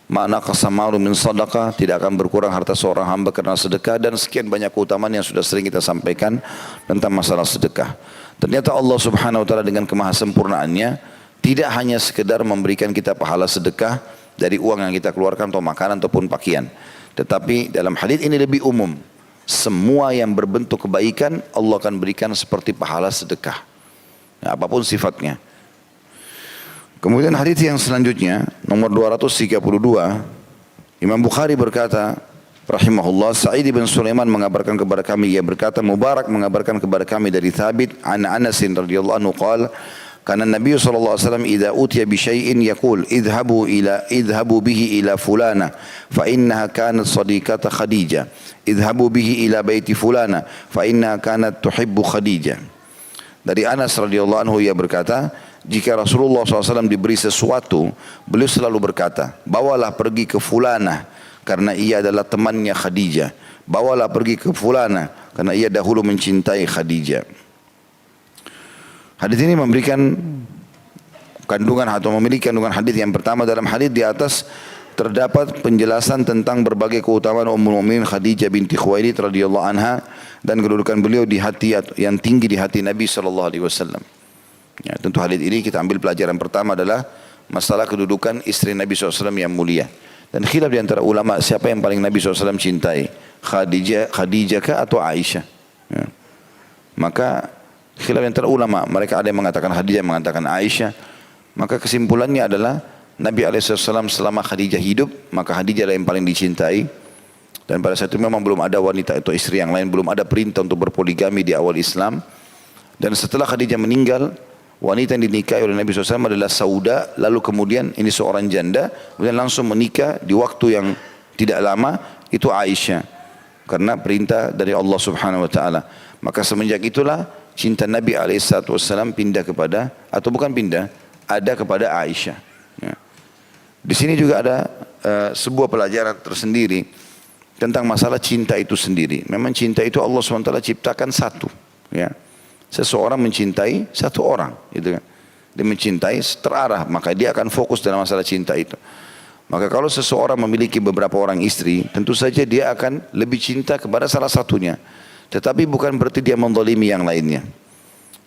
makna qasamaru min sadaqah, tidak akan berkurang harta seorang hamba karena sedekah, dan sekian banyak keutamaan yang sudah sering kita sampaikan tentang masalah sedekah. Ternyata Allah Subhanahu wa taala dengan kemahasempurnaannya tidak hanya sekedar memberikan kita pahala sedekah dari uang yang kita keluarkan atau makanan ataupun pakaian, tetapi dalam hadis ini lebih umum. Semua yang berbentuk kebaikan Allah akan berikan seperti pahala sedekah, apapun sifatnya. Kemudian hadis yang selanjutnya nomor 232, Imam Bukhari berkata rahimahullah, Sa'id bin Sulaiman mengabarkan kepada kami, ia berkata, Mubarak mengabarkan kepada kami dari Thabit an Anas radhiyallahu anhu qala kana Nabi sallallahu alaihi wasallam idza utiya bi syai'in yaqul idhabu bihi ila fulana fa innaha kanat sadiqata Khadijah, idhabu bihi ila baiti fulana fa innaha kanat tuhibbu Khadijah. Dari Anas radhiyallahu anhu ia berkata, jika Rasulullah SAW diberi sesuatu, beliau selalu berkata, bawalah pergi ke fulana karena ia adalah temannya Khadijah. Bawalah pergi ke fulana karena ia dahulu mencintai Khadijah. Hadis ini memberikan kandungan atau memiliki kandungan hadis yang pertama. Dalam hadis di atas terdapat penjelasan tentang berbagai keutamaan Ummul Mukminin Khadijah binti Khuwailid radhiyallahu anha dan kedudukan beliau di hati yang tinggi di hati Nabi sallallahu alaihi wasallam. Ya, tentu hadis ini kita ambil pelajaran pertama adalah masalah kedudukan istri Nabi SAW yang mulia. Dan khilaf di antara ulama siapa yang paling Nabi SAW cintai, Khadijah kah atau Aisyah? Ya. Maka khilaf di antara ulama, mereka ada yang mengatakan Khadijah, yang mengatakan Aisyah. Maka kesimpulannya adalah Nabi SAW selama Khadijah hidup, maka Khadijah adalah yang paling dicintai. Dan pada saat itu memang belum ada wanita atau istri yang lain, belum ada perintah untuk berpoligami di awal Islam. Dan setelah Khadijah meninggal, wanita yang dinikahi oleh Nabi SAW adalah Sauda, lalu kemudian ini seorang janda, kemudian langsung menikah di waktu yang tidak lama, itu Aisyah. Karena perintah dari Allah Subhanahu Wa Taala. Maka semenjak itulah cinta Nabi SAW pindah kepada, atau bukan pindah, ada kepada Aisyah. Ya. Di sini juga ada sebuah pelajaran tersendiri tentang masalah cinta itu sendiri. Memang cinta itu Allah SWT ciptakan satu. Ya. Seseorang mencintai satu orang, gitu kan. Dia mencintai terarah, maka dia akan fokus dalam masalah cinta itu. Maka kalau seseorang memiliki beberapa orang istri, tentu saja dia akan lebih cinta kepada salah satunya. Tetapi bukan berarti dia menzalimi yang lainnya.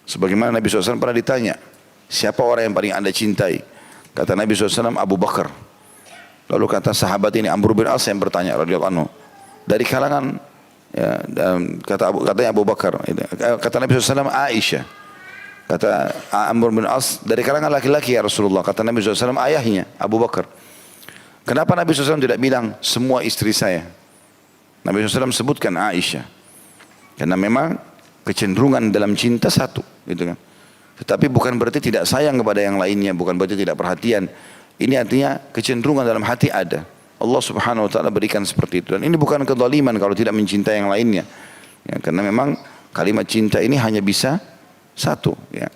Sebagaimana Nabi SAW pernah ditanya, siapa orang yang paling anda cintai? Kata Nabi SAW, Abu Bakar. Lalu kata sahabat ini, Amr bin As yang bertanya, radhiyallahu anhu, dari kalangan, ya, katanya Abu Bakar. Kata Nabi SAW, Aisyah. Kata Amr bin As, dari kalangan laki-laki ya Rasulullah. Kata Nabi SAW, ayahnya Abu Bakar. Kenapa Nabi SAW tidak bilang semua istri saya? Nabi SAW sebutkan Aisyah. Karena memang kecenderungan dalam cinta satu, gitu kan. Tetapi bukan berarti tidak sayang kepada yang lainnya, bukan berarti tidak perhatian. Ini artinya kecenderungan dalam hati ada. Allah Subhanahu Wa Taala berikan seperti itu. Dan ini bukan kezaliman kalau tidak mencintai yang lainnya. Ya, karena memang kalimat cinta ini hanya bisa satu. Ya.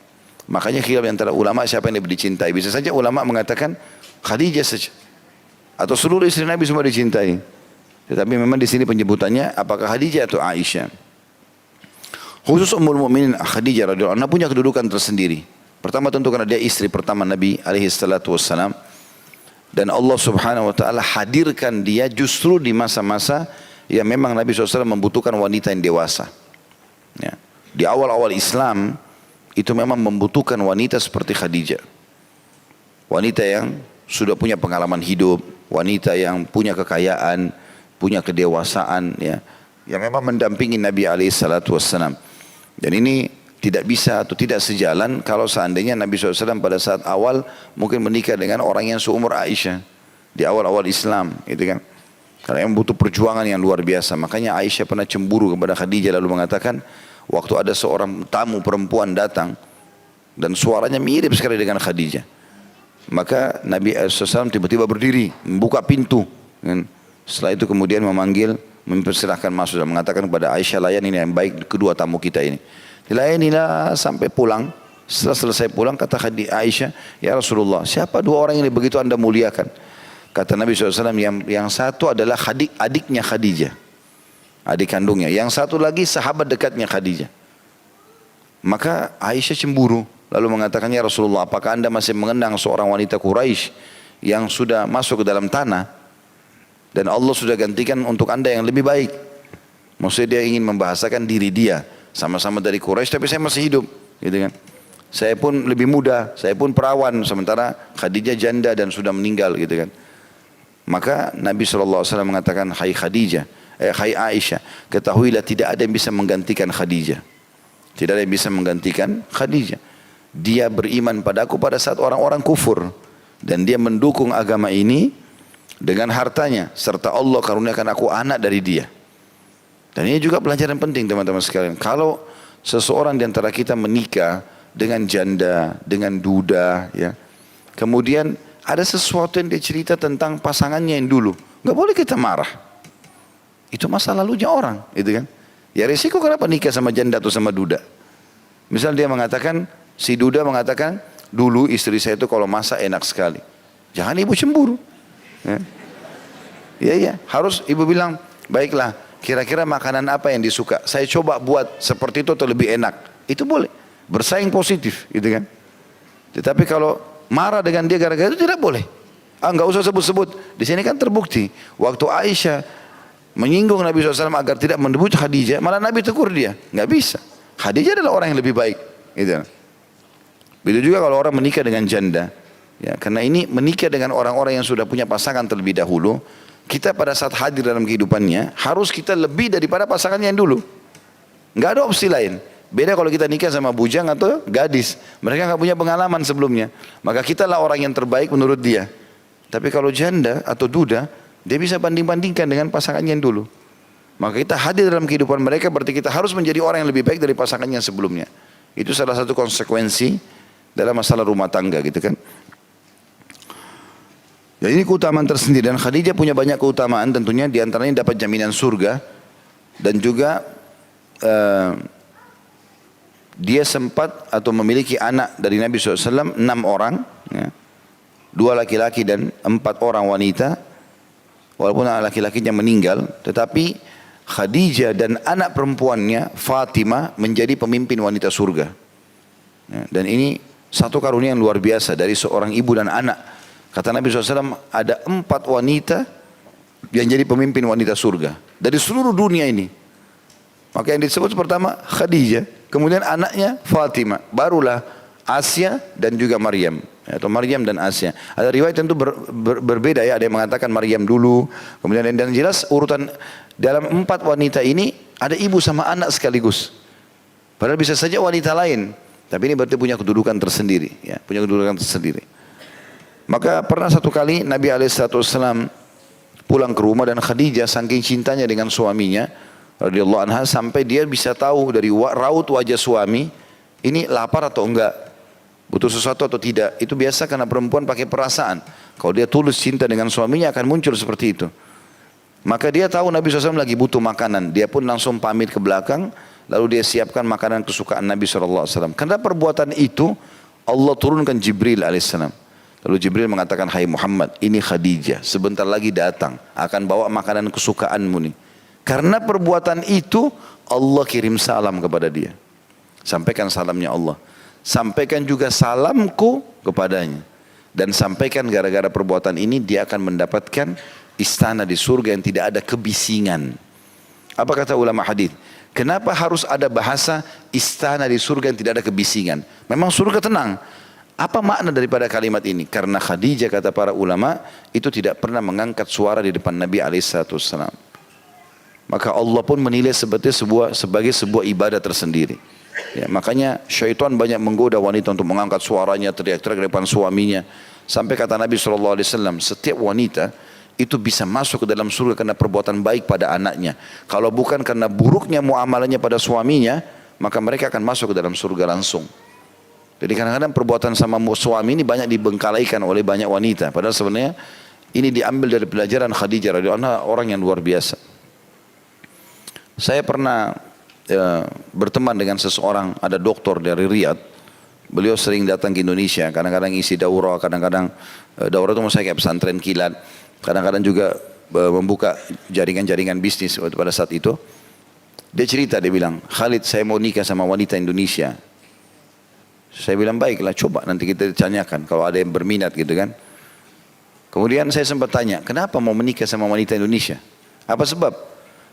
Makanya khilaf antara ulama siapa yang lebih dicintai. Bisa saja ulama mengatakan Khadijah saja, atau seluruh istri Nabi semua dicintai. Tetapi memang di sini penyebutannya apakah Khadijah atau Aisyah. Khusus Ummul Mukminin Khadijah radhiyallahu anha punya kedudukan tersendiri. Pertama tentu karena dia istri pertama Nabi alaihi salatu wassalam. Dan Allah subhanahu wa ta'ala hadirkan dia justru di masa-masa yang memang Nabi SAW membutuhkan wanita yang dewasa. Ya. Di awal-awal Islam itu memang membutuhkan wanita seperti Khadijah. Wanita yang sudah punya pengalaman hidup, wanita yang punya kekayaan, punya kedewasaan, ya, yang memang mendampingi Nabi alaihi salatu wassalam. Dan ini tidak bisa atau tidak sejalan kalau seandainya Nabi SAW pada saat awal mungkin menikah dengan orang yang seumur Aisyah di awal-awal Islam, gitu kan? Karena yang butuh perjuangan yang luar biasa. Makanya Aisyah pernah cemburu kepada Khadijah lalu mengatakan, waktu ada seorang tamu perempuan datang dan suaranya mirip sekali dengan Khadijah, maka Nabi SAW tiba-tiba berdiri membuka pintu. Setelah itu kemudian memanggil, mempersilahkan masuk dan mengatakan kepada Aisyah, layani yang baik kedua tamu kita ini. Dilayanilah sampai pulang. Setelah selesai pulang kata Aisyah, ya Rasulullah, siapa dua orang ini begitu anda muliakan? Kata Nabi SAW, yang satu adalah adiknya Khadijah, adik kandungnya. Yang satu lagi sahabat dekatnya Khadijah. Maka Aisyah cemburu lalu mengatakan, ya Rasulullah, apakah anda masih mengenang seorang wanita Quraisy yang sudah masuk ke dalam tanah dan Allah sudah gantikan untuk anda yang lebih baik? Maksudnya dia ingin membahasakan diri dia, sama-sama dari Quraisy tapi saya masih hidup, gitu kan? Saya pun lebih muda, saya pun perawan, sementara Khadijah janda dan sudah meninggal, gitu kan? Maka Nabi SAW mengatakan, hai Khadijah, hai Aisyah, ketahuilah tidak ada yang bisa menggantikan Khadijah. Tidak ada yang bisa menggantikan Khadijah. Dia beriman padaku pada saat orang-orang kufur, dan dia mendukung agama ini dengan hartanya, serta Allah karuniakan aku anak dari dia. Dan ini juga pelajaran penting teman-teman sekalian. Kalau seseorang di antara kita menikah dengan janda, dengan duda, ya, kemudian ada sesuatu yang dia cerita tentang pasangannya yang dulu, nggak boleh kita marah. Itu masa lalunya orang, gitu kan? Ya risiko kenapa nikah sama janda atau sama duda? Misal dia mengatakan, si duda mengatakan, dulu istri saya itu kalau masak enak sekali. Jangan ibu cemburu. Ya, harus ibu bilang, baiklah, kira-kira makanan apa yang disuka? Saya coba buat seperti itu atau lebih enak. Itu boleh, bersaing positif, gitu kan? Tetapi kalau marah dengan dia gara-gara itu tidak boleh. Nggak usah sebut-sebut. Di sini kan terbukti. Waktu Aisyah menyinggung Nabi SAW agar tidak menyebut Khadijah, malah Nabi tegur dia. Nggak bisa. Khadijah adalah orang yang lebih baik. Gitu. Begitu juga kalau orang menikah dengan janda. Ya, karena ini menikah dengan orang-orang yang sudah punya pasangan terlebih dahulu. Kita pada saat hadir dalam kehidupannya harus kita lebih daripada pasangannya yang dulu. Nggak ada opsi lain. Beda kalau kita nikah sama bujang atau gadis. Mereka nggak punya pengalaman sebelumnya. Maka kita lah orang yang terbaik menurut dia. Tapi kalau janda atau duda, dia bisa banding-bandingkan dengan pasangannya yang dulu. Maka kita hadir dalam kehidupan mereka berarti kita harus menjadi orang yang lebih baik dari pasangannya sebelumnya. Itu salah satu konsekuensi dalam masalah rumah tangga, gitu kan. Jadi ini keutamaan tersendiri. Dan Khadijah punya banyak keutamaan tentunya. Di antaranya dapat jaminan surga. Dan juga dia sempat atau memiliki anak dari Nabi SAW 6 orang, ya. 2 laki-laki dan 4 orang wanita. Walaupun anak laki-lakinya meninggal, tetapi Khadijah dan anak perempuannya Fatimah menjadi pemimpin wanita surga, ya. Dan ini satu karunia yang luar biasa dari seorang ibu dan anak. Kata Nabi SAW ada 4 wanita yang jadi pemimpin wanita surga dari seluruh dunia ini. Maka yang disebut pertama Khadijah, kemudian anaknya Fatimah, barulah Asia dan juga Maryam, atau Maryam dan Asia. Ada riwayat tentu berbeda, ya. Ada yang mengatakan Maryam dulu, kemudian dan jelas urutan dalam 4 wanita ini ada ibu sama anak sekaligus. Padahal bisa saja wanita lain, tapi ini berarti punya kedudukan tersendiri, ya, punya kedudukan tersendiri. Maka pernah satu kali Nabi SAW pulang ke rumah dan Khadijah saking cintanya dengan suaminya radhiyallahu anha sampai dia bisa tahu dari raut wajah suami ini lapar atau enggak, butuh sesuatu atau tidak. Itu biasa karena perempuan pakai perasaan. Kalau dia tulus cinta dengan suaminya akan muncul seperti itu. Maka dia tahu Nabi SAW lagi butuh makanan. Dia pun langsung pamit ke belakang, lalu dia siapkan makanan kesukaan Nabi SAW. Karena perbuatan itu Allah turunkan Jibril alaihissalam. Lalu Jibril mengatakan, hai Muhammad, ini Khadijah sebentar lagi datang akan bawa makanan kesukaanmu nih. Karena perbuatan itu Allah kirim salam kepada dia. Sampaikan salamnya Allah. Sampaikan juga salamku kepadanya. Dan sampaikan gara-gara perbuatan ini dia akan mendapatkan istana di surga yang tidak ada kebisingan. Apa kata ulama hadis? Kenapa harus ada bahasa istana di surga yang tidak ada kebisingan? Memang surga tenang. Apa makna daripada kalimat ini? Karena Khadijah kata para ulama itu tidak pernah mengangkat suara di depan Nabi SAW. Maka Allah pun menilai sebagai sebuah ibadah tersendiri. Ya, makanya syaitan banyak menggoda wanita untuk mengangkat suaranya, teriak-teriak di depan suaminya. Sampai kata Nabi SAW, setiap wanita itu bisa masuk ke dalam surga karena perbuatan baik pada anaknya. Kalau bukan karena buruknya muamalahnya pada suaminya, maka mereka akan masuk ke dalam surga langsung. Jadi kadang-kadang perbuatan sama suami ini banyak dibengkalaikan oleh banyak wanita. Padahal sebenarnya ini diambil dari pelajaran Khadijah radhiyallahu anha, orang yang luar biasa. Saya pernah berteman dengan seseorang, ada dokter dari Riyadh. Beliau sering datang ke Indonesia, kadang-kadang isi daurah, kadang-kadang daurah itu maksudnya kayak pesantren kilat. Kadang-kadang juga membuka jaringan-jaringan bisnis pada saat itu. Dia cerita, dia bilang, Khalid saya mau nikah sama wanita Indonesia. Saya bilang baiklah, coba nanti kita tanyakan kalau ada yang berminat gitu kan. Kemudian saya sempat tanya, kenapa mau menikah sama wanita Indonesia? Apa sebab?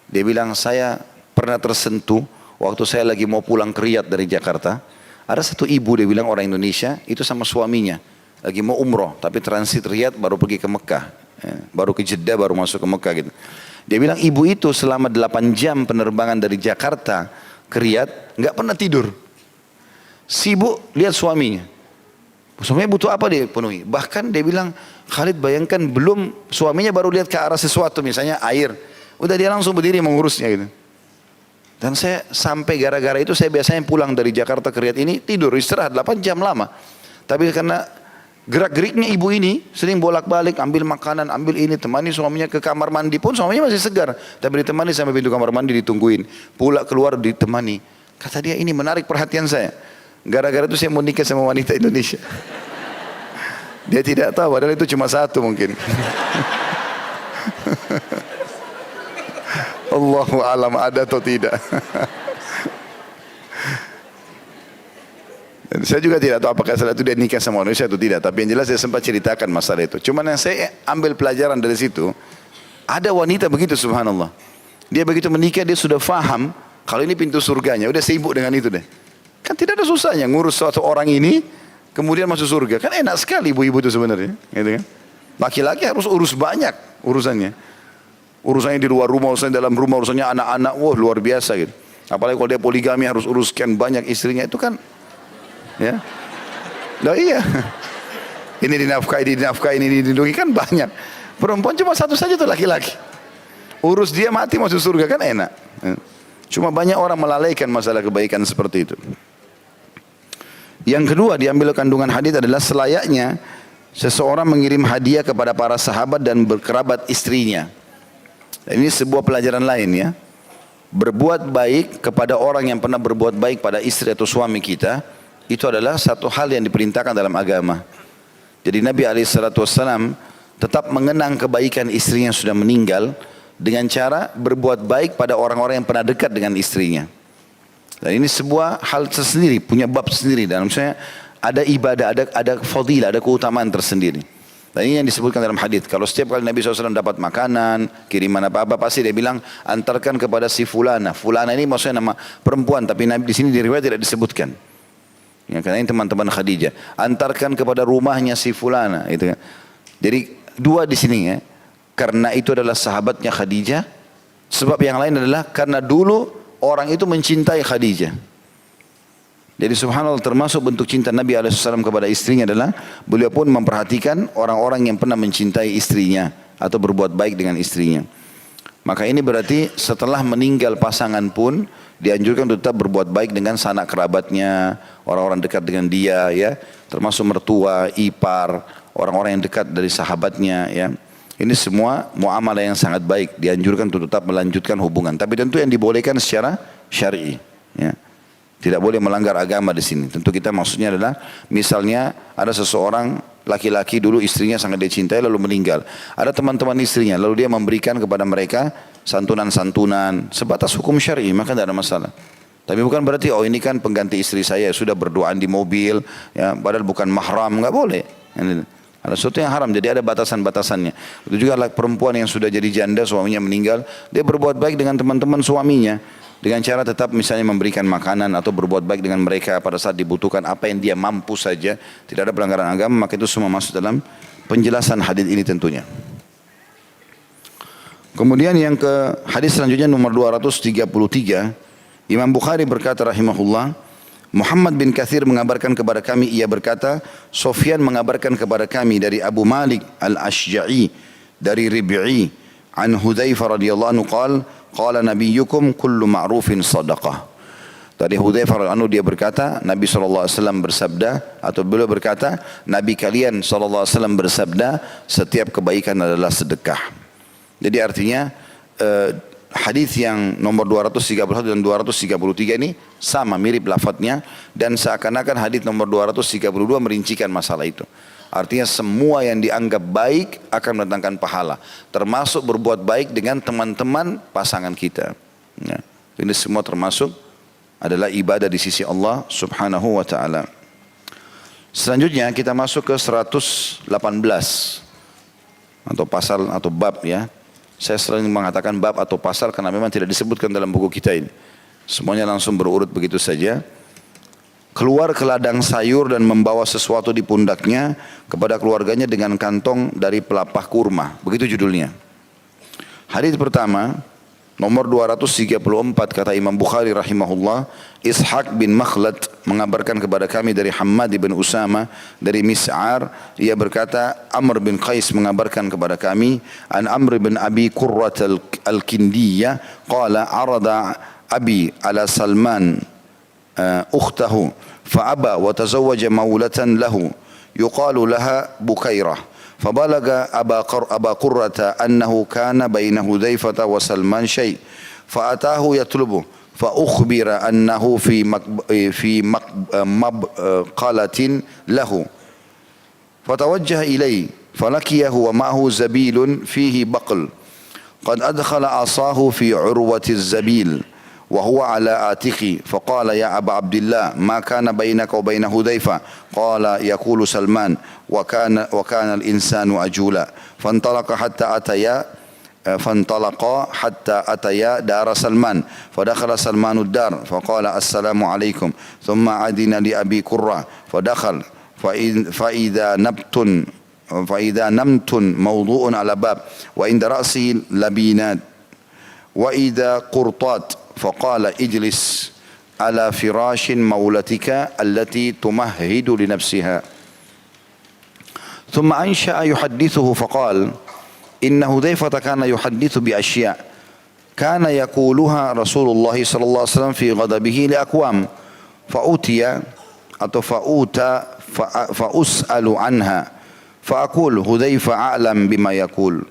Dia bilang, saya pernah tersentuh waktu saya lagi mau pulang ke Riyadh dari Jakarta. Ada satu ibu, dia bilang orang Indonesia, itu sama suaminya. Lagi mau umroh, tapi transit Riyadh baru pergi ke Mekah. Baru ke Jeddah, baru masuk ke Mekah gitu. Dia bilang ibu itu selama 8 jam penerbangan dari Jakarta ke Riyadh, nggak pernah tidur. Sibuk lihat suaminya. Suaminya butuh apa dia penuhi. Bahkan dia bilang, Khalid bayangkan belum suaminya baru lihat ke arah sesuatu, misalnya air. Udah dia langsung berdiri mengurusnya gitu. Dan saya sampai gara-gara itu saya biasanya pulang dari Jakarta ke Riyadh ini tidur, istirahat 8 jam lama. Tapi karena gerak-geriknya ibu ini sering bolak-balik ambil makanan, ambil ini, temani suaminya ke kamar mandi pun suaminya masih segar. Tapi ditemani sampai pintu kamar mandi ditungguin. Pulang keluar ditemani. Kata dia ini menarik perhatian saya. Gara-gara itu saya mau nikah sama wanita Indonesia. Dia tidak tahu padahal itu cuma satu mungkin. Allahu alam ada atau tidak. Dan saya juga tidak tahu apakah setelah itu dia nikah sama manusia atau tidak. Tapi yang jelas saya sempat ceritakan masalah itu. Cuman yang saya ambil pelajaran dari situ, ada wanita begitu subhanallah. Dia begitu menikah dia sudah faham kalau ini pintu surganya. Udah sibuk dengan itu deh. Kan tidak ada susahnya ngurus suatu orang ini kemudian masuk surga. Kan enak sekali ibu-ibu itu sebenarnya. Gitu kan? Laki-laki harus urus banyak urusannya. Urusannya di luar rumah, urusannya dalam rumah, urusannya anak-anak, wah luar biasa gitu. Apalagi kalau dia poligami harus uruskan banyak istrinya itu kan, ya. Nah iya, ini dinafkahi, ini dilindungi kan banyak. Perempuan cuma satu saja tuh laki-laki. Urus dia mati masuk surga kan enak. Cuma banyak orang melalaikan masalah kebaikan seperti itu. Yang kedua diambil kandungan hadis adalah selayaknya seseorang mengirim hadiah kepada para sahabat dan berkerabat istrinya. Ini sebuah pelajaran lain ya. Berbuat baik kepada orang yang pernah berbuat baik pada istri atau suami kita, itu adalah satu hal yang diperintahkan dalam agama. Jadi Nabi SAW tetap mengenang kebaikan istrinya yang sudah meninggal dengan cara berbuat baik pada orang-orang yang pernah dekat dengan istrinya. Dan ini sebuah hal tersendiri, punya bab sendiri. Dan maksudnya ada ibadah, ada fadilah, ada keutamaan tersendiri. Dan ini yang disebutkan dalam hadis. Kalau setiap kali Nabi SAW dapat makanan, kiriman apa-apa, pasti dia bilang antarkan kepada si fulana. Fulana ini maksudnya nama perempuan, tapi Nabi di sini di riwayat tidak disebutkan. Ya, karena ini teman-teman Khadijah. Antarkan kepada rumahnya si fulana. Gitu kan. Jadi dua di sini ya. Karena itu adalah sahabatnya Khadijah. Sebab yang lain adalah karena dulu orang itu mencintai Khadijah. Jadi subhanallah termasuk bentuk cinta Nabi SAW kepada istrinya adalah beliau pun memperhatikan orang-orang yang pernah mencintai istrinya atau berbuat baik dengan istrinya. Maka ini berarti setelah meninggal pasangan pun dianjurkan untuk tetap berbuat baik dengan sanak kerabatnya, orang-orang dekat dengan dia ya, termasuk mertua, ipar, orang-orang yang dekat dari sahabatnya ya. Ini semua muamalah yang sangat baik, dianjurkan untuk tetap melanjutkan hubungan. Tapi tentu yang dibolehkan secara syar'i ya. Tidak boleh melanggar agama di sini. Tentu kita maksudnya adalah misalnya ada seseorang laki-laki dulu istrinya sangat dia cintai lalu meninggal. Ada teman-teman istrinya lalu dia memberikan kepada mereka santunan-santunan sebatas hukum syar'i, maka tidak ada masalah. Tapi bukan berarti oh ini kan pengganti istri saya sudah berduaan di mobil, ya padahal bukan mahram, nggak boleh. Ada sesuatu yang haram, jadi ada batasan-batasannya. Itu juga perempuan yang sudah jadi janda, suaminya meninggal, dia berbuat baik dengan teman-teman suaminya. Dengan cara tetap misalnya memberikan makanan atau berbuat baik dengan mereka pada saat dibutuhkan apa yang dia mampu saja. Tidak ada pelanggaran agama, maka itu semua masuk dalam penjelasan hadis ini tentunya. Kemudian yang ke hadis selanjutnya nomor 233. Imam Bukhari berkata rahimahullah, Muhammad bin Katsir mengabarkan kepada kami, ia berkata, Sufyan mengabarkan kepada kami dari Abu Malik al-Ashja'i, dari Rib'i, an Hudzaifah radhiyallahu anhu qala nabiyyukum kullu ma'rufin sadaqah. Dari Hudzaifah radhiyallahu anhu dia berkata, Nabi SAW bersabda, atau beliau berkata, Nabi kalian SAW bersabda, setiap kebaikan adalah sedekah. Jadi artinya, hadis yang nomor 231 dan 233 ini sama mirip lafadznya dan seakan-akan hadis nomor 232 merincikan masalah itu. Artinya semua yang dianggap baik akan mendatangkan pahala, termasuk berbuat baik dengan teman-teman pasangan kita. Ya. Ini semua termasuk adalah ibadah di sisi Allah Subhanahu wa taala. Selanjutnya kita masuk ke 118 atau pasal atau bab ya. Saya sering mengatakan bab atau pasal karena memang tidak disebutkan dalam buku kita ini. Semuanya langsung berurut begitu saja. Keluar ke ladang sayur dan membawa sesuatu di pundaknya kepada keluarganya dengan kantong dari pelepah kurma. Begitu judulnya. Hadis pertama, nomor 234 kata Imam Bukhari rahimahullah, Ishaq bin Makhlad mengabarkan kepada kami dari Hammad bin Usama dari Mis'ar, ia berkata Amr bin Qais mengabarkan kepada kami an Amr bin Abi Qurrat al-Kindiyah qala arada abi ala Salman ukhtahu fa'aba wa tazawwaja mawlatan lahu yuqalu laha Bukairah فبلغ أبا قرة أنه كان بين حذيفة وسلمان شيء فأتاه يطلبه فأخبر أنه في مبقلة له فتوجه إليه فلقيه ومعه زبيل فيه بقل قد أدخل عصاه في عروة الزبيل وهو على آتقي فقال يا أبا عبد الله ما كان بينك وبين حذيفة قال يقول سلمان وكان الإنسان أجولا فانطلقا حتى أتيا دار سلمان فدخل سلمان الدار فقال السلام عليكم ثم أذن لأبي قرة فدخل فإذا نمت موضوع على باب وعند رأسه لبينات وإذا قرطات فقال اجلس على فراش مولتك التي تمهد لنفسها ثم أنشأ يحدثه فقال إن حذيفة كان يحدث بأشياء كان يقولها رسول الله صلى الله عليه وسلم في غضبه لأقوام فأسأل عنها فأقول حذيفة أعلم بما يقول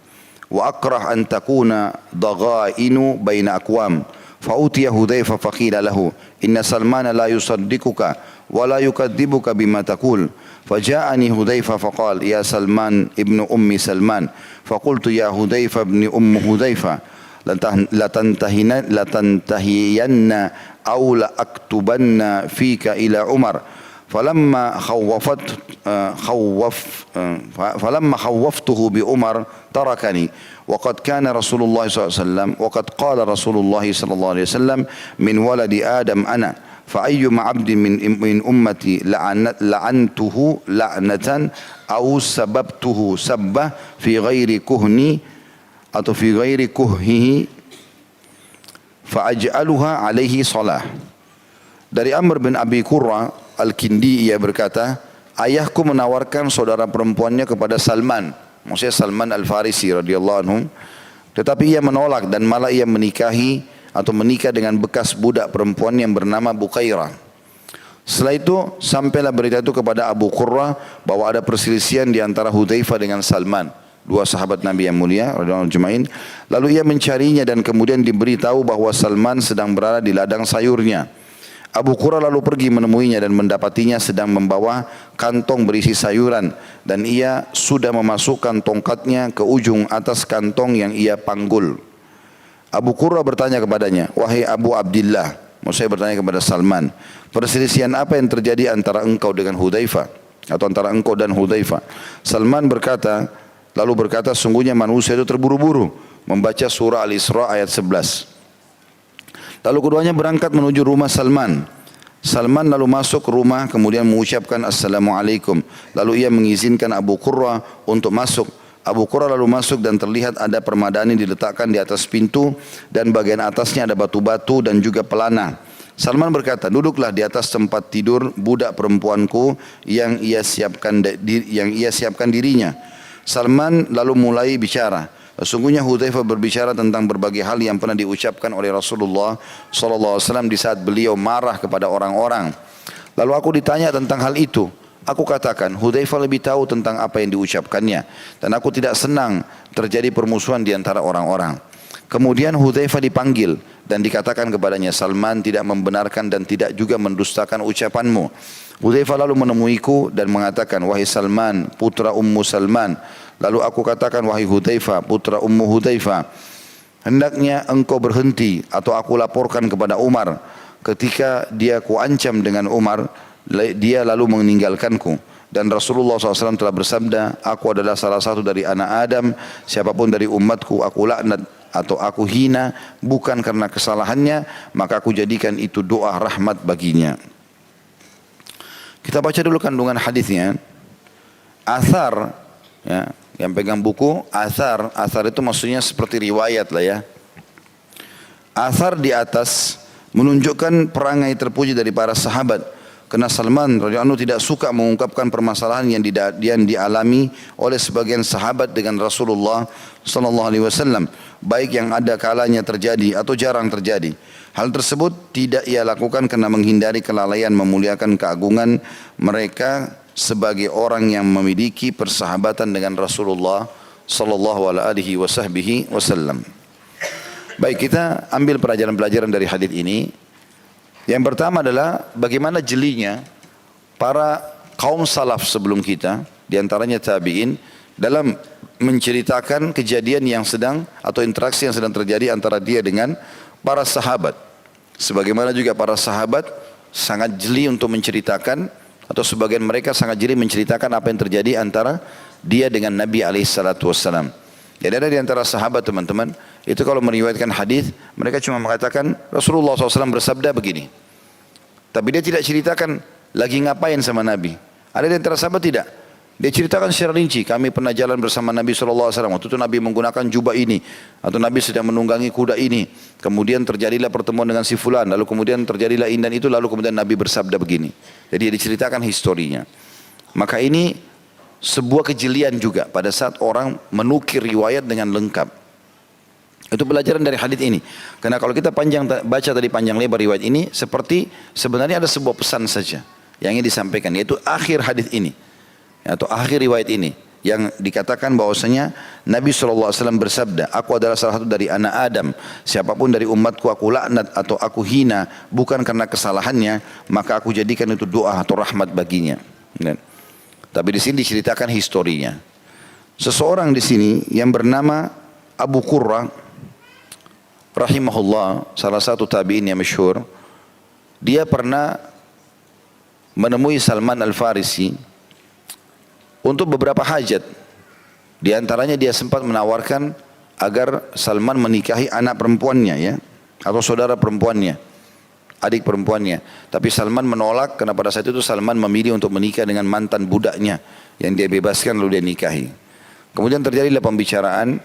وأكره أن تكون ضغائن بين أقوام فأوتي حذيفة فقيل له إن سلمان لا يصدقك ولا يكذبك بما تقول فجاءني حذيفة فقال يا سلمان ابن أم سلمان فقلت يا حذيفة ابن أم حذيفة لتنتهين أو لأكتبن فيك إلى عمر فلما خوفته بعمر تركني وقد كان رسول الله صلى الله عليه وسلم وقد قال رسول الله صلى الله عليه وسلم من ولد آدم أنا فأيما عبد من أمتي لعنته لعنة أو سببته سبة في غير كهني أو في غير كهه فأجعلها عليه صلاة. Dari Amr bin Abi Qurra Al-Kindi ia berkata, ayahku menawarkan saudara perempuannya kepada Salman, maksudnya Salman Al-Farisi radhiyallahu anhu, tetapi ia menolak dan malah ia menikahi atau menikah dengan bekas budak perempuan yang bernama Bukairah. Setelah itu sampailah berita itu kepada Abu Qurrah bahwa ada perselisihan di antara Hudzaifah dengan Salman, dua sahabat Nabi yang mulia radhiyallahu anhum. Lalu ia mencarinya dan kemudian diberitahu bahwa Salman sedang berada di ladang sayurnya. Abu Qurrah lalu pergi menemuinya dan mendapatinya sedang membawa kantong berisi sayuran dan ia sudah memasukkan tongkatnya ke ujung atas kantong yang ia panggul. Abu Qurrah bertanya kepadanya, wahai Abu Abdillah, maksud saya bertanya kepada Salman, perselisihan apa yang terjadi antara engkau dengan Hudzaifah atau antara engkau dan Hudzaifah? Salman lalu berkata, sungguhnya manusia itu terburu-buru membaca surah Al-Isra ayat 11. Lalu keduanya berangkat menuju rumah Salman. Salman lalu masuk ke rumah kemudian mengucapkan Assalamualaikum. Lalu ia mengizinkan Abu Qurrah untuk masuk. Abu Qurrah lalu masuk dan terlihat ada permadani diletakkan di atas pintu dan bagian atasnya ada batu-batu dan juga pelana. Salman berkata, duduklah di atas tempat tidur budak perempuanku yang ia siapkan dirinya. Salman lalu mulai bicara. Sesungguhnya Hudzaifah berbicara tentang berbagai hal yang pernah diucapkan oleh Rasulullah SAW di saat beliau marah kepada orang-orang. Lalu aku ditanya tentang hal itu. Aku katakan, Hudzaifah lebih tahu tentang apa yang diucapkannya. Dan aku tidak senang terjadi permusuhan di antara orang-orang. Kemudian Hudzaifah dipanggil dan dikatakan kepadanya, Salman tidak membenarkan dan tidak juga mendustakan ucapanmu. Hudzaifah lalu menemuiku dan mengatakan, wahai Salman, putra Ummu Salman. Lalu aku katakan, wahai Hudzaifah, putra Ummu Hudzaifah, hendaknya engkau berhenti atau aku laporkan kepada Umar. Ketika dia kuancam dengan Umar, dia lalu meninggalkanku. Dan Rasulullah SAW telah bersabda, aku adalah salah satu dari anak Adam, siapapun dari umatku aku laknat atau aku hina, bukan karena kesalahannya, maka aku jadikan itu doa rahmat baginya. Kita baca dulu kandungan hadisnya. Athar, ya, yang pegang buku, athar itu maksudnya seperti riwayat lah ya. Athar di atas menunjukkan perangai terpuji dari para sahabat. Karena Salman radhiyallahu anhu tidak suka mengungkapkan permasalahan yang dialami oleh sebagian sahabat dengan Rasulullah sallallahu alaihi wasallam, baik yang ada kalanya terjadi atau jarang terjadi. Hal tersebut tidak ia lakukan karena menghindari kelalaian memuliakan keagungan mereka sebagai orang yang memiliki persahabatan dengan Rasulullah sallallahu alaihi wasallam. Baik, kita ambil pelajaran-pelajaran dari hadis ini. Yang pertama adalah bagaimana jelinya para kaum salaf sebelum kita, diantaranya tabi'in, dalam menceritakan kejadian yang sedang atau interaksi yang sedang terjadi antara dia dengan para sahabat. Sebagaimana juga para sahabat sangat jeli untuk menceritakan, atau sebagian mereka sangat jeli menceritakan apa yang terjadi antara dia dengan Nabi SAW. Jadi ada di antara sahabat teman-teman, itu kalau meriwayatkan hadis, mereka cuma mengatakan Rasulullah SAW bersabda begini. Tapi dia tidak ceritakan lagi ngapain sama Nabi. Ada di antara sahabat tidak. Dia ceritakan secara rinci, kami pernah jalan bersama Nabi SAW. Waktu itu Nabi menggunakan jubah ini. Atau Nabi sedang menunggangi kuda ini. Kemudian terjadilah pertemuan dengan si fulan. Lalu kemudian terjadilah ini dan itu. Lalu kemudian Nabi bersabda begini. Jadi dia diceritakan historinya. Maka ini sebuah kejelian juga pada saat orang menukir riwayat dengan lengkap. Itu pelajaran dari hadis ini. Karena kalau kita baca tadi panjang lebar riwayat ini, seperti sebenarnya ada sebuah pesan saja yang ingin disampaikan, yaitu akhir hadis ini atau akhir riwayat ini yang dikatakan bahwasanya Nabi SAW bersabda, aku adalah salah satu dari anak Adam, siapapun dari umatku aku laknat atau aku hina, bukan karena kesalahannya, maka aku jadikan itu doa atau rahmat baginya. Tapi di sini diceritakan historinya. Seseorang di sini yang bernama Abu Qurrah rahimahullah, salah satu tabi'in yang masyhur, dia pernah menemui Salman Al-Farisi untuk beberapa hajat. Di antaranya dia sempat menawarkan agar Salman menikahi anak perempuannya, ya, atau saudara perempuannya, adik perempuannya. Tapi Salman menolak karena pada saat itu Salman memilih untuk menikah dengan mantan budaknya yang dia bebaskan lalu dia nikahi. Kemudian terjadilah pembicaraan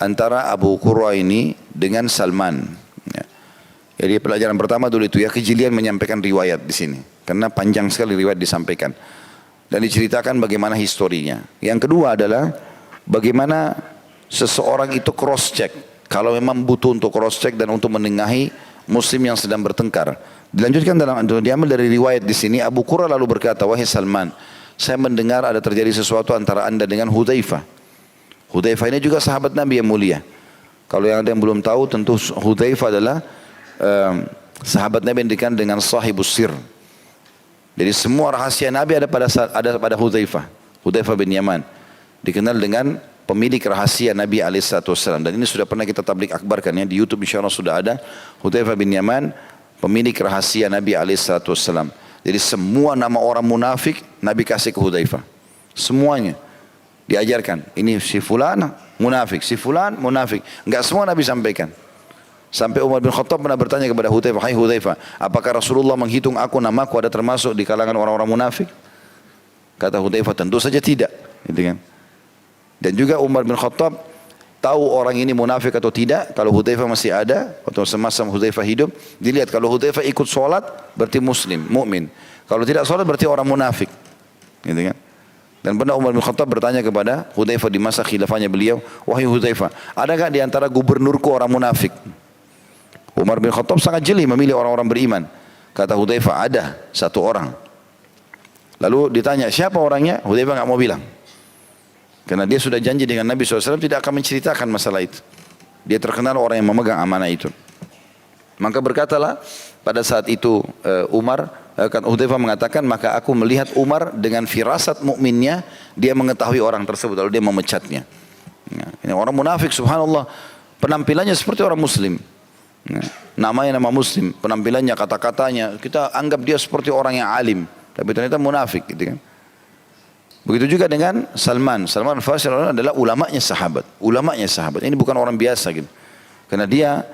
antara Abu Qurrah ini dengan Salman. Ya. Jadi pelajaran pertama dulu itu ya, kejelian menyampaikan riwayat di sini, karena panjang sekali riwayat disampaikan dan diceritakan bagaimana historinya. Yang kedua adalah bagaimana seseorang itu cross check, kalau memang butuh untuk cross check dan untuk menengahi Muslim yang sedang bertengkar. Dilanjutkan diambil dari riwayat di sini. Abu Qurrah lalu berkata, wahai Salman, saya mendengar ada terjadi sesuatu antara anda dengan Hudzaifah. Hudzaifah ini juga sahabat Nabi yang mulia. Kalau yang ada yang belum tahu, tentu Hudzaifah adalah Sahabat Nabi yang dikenal dengan sahibus sir. Jadi semua rahasia Nabi ada pada Hudzaifah. Hudzaifah bin Yaman. Dikenal dengan pemilik rahasia Nabi SAW. Dan ini sudah pernah kita tablik akbarkan ya. Di YouTube insya Allah sudah ada. Hudzaifah bin Yaman, pemilik rahasia Nabi SAW. Jadi semua nama orang munafik Nabi kasih ke Hudzaifah. Semuanya diajarkan. Ini si fulan munafik, si fulan munafik. Enggak semua Nabi sampaikan. Sampai Umar bin Khattab pernah bertanya kepada Hudzaifah, "Hai Hudzaifah, apakah Rasulullah menghitung namaku ada termasuk di kalangan orang-orang munafik?" Kata Hudzaifah, "Tentu saja tidak." Gitu kan. Dan juga Umar bin Khattab tahu orang ini munafik atau tidak. Kalau Hudzaifah masih ada, atau semasa Hudzaifah hidup, dilihat kalau Hudzaifah ikut sholat berarti muslim, mukmin. Kalau tidak sholat berarti orang munafik. Gitu kan. Dan pernah Umar bin Khattab bertanya kepada Hudzaifah di masa khilafahnya beliau, "Wahai Hudzaifah, adakah di antara gubernurku orang munafik?" Umar bin Khattab sangat jeli memilih orang-orang beriman. Kata Hudzaifah, "Ada satu orang." Lalu ditanya, "Siapa orangnya?" Hudzaifah enggak mau bilang. Karena dia sudah janji dengan Nabi SAW tidak akan menceritakan masalah itu. Dia terkenal orang yang memegang amanah itu. Maka berkatalah pada saat itu Hudzaifah mengatakan, maka aku melihat Umar dengan firasat mukminnya, dia mengetahui orang tersebut lalu dia memecatnya. Ya, ini orang munafik subhanallah, penampilannya seperti orang muslim. Ya, namanya nama muslim, penampilannya, kata-katanya, kita anggap dia seperti orang yang alim, tapi ternyata munafik gitu kan. Begitu juga dengan Salman. Salman Al-Farisi adalah ulamanya sahabat. Ulamanya sahabat. Ini bukan orang biasa gitu. Karena dia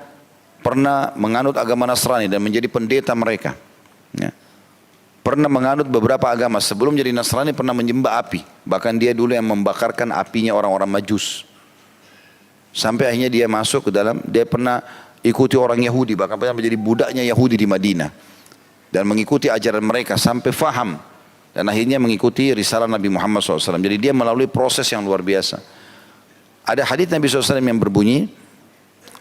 pernah menganut agama Nasrani dan menjadi pendeta mereka. Ya. Pernah menganut beberapa agama. Sebelum jadi Nasrani pernah menyembah api. Bahkan dia dulu yang membakarkan apinya orang-orang Majus. Sampai akhirnya dia masuk ke dalam, dia pernah ikuti orang Yahudi. Bahkan pernah menjadi budaknya Yahudi di Madinah. Dan mengikuti ajaran mereka sampai faham. Dan akhirnya mengikuti risalah Nabi Muhammad SAW. Jadi dia melalui proses yang luar biasa. Ada hadits Nabi SAW yang berbunyi,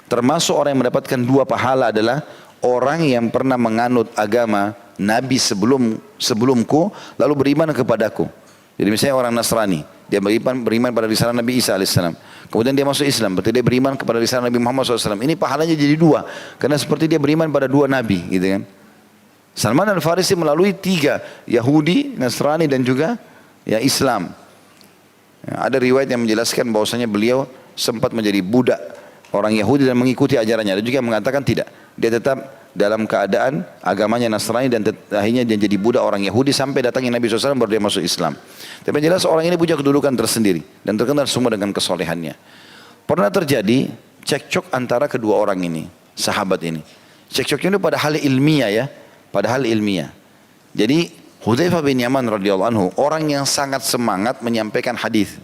termasuk orang yang mendapatkan 2 pahala adalah orang yang pernah menganut agama Nabi sebelumku, lalu beriman kepadaku. Jadi misalnya orang Nasrani, dia beriman pada risalah Nabi Isa AS. Kemudian dia masuk Islam, berarti dia beriman kepada risalah Nabi Muhammad SAW. Ini pahalanya jadi 2, karena seperti dia beriman pada 2 Nabi, gitu kan. Salman Al-Farisi melalui 3, Yahudi, Nasrani dan juga ya Islam. Ya, ada riwayat yang menjelaskan bahwasanya beliau sempat menjadi budak orang Yahudi dan mengikuti ajarannya. Ada juga yang mengatakan tidak. Dia tetap dalam keadaan agamanya Nasrani dan akhirnya dia jadi budak orang Yahudi sampai datangnya Nabi SAW baru dia masuk Islam. Tapi yang jelas orang ini punya kedudukan tersendiri dan terkenal semua dengan kesolehannya. Pernah terjadi cekcok antara kedua orang ini, sahabat ini. Cekcoknya itu pada hal ilmiah ya. Padahal ilmiah. Jadi Hudzaifah bin Yaman radhiyallahu anhu orang yang sangat semangat menyampaikan hadis.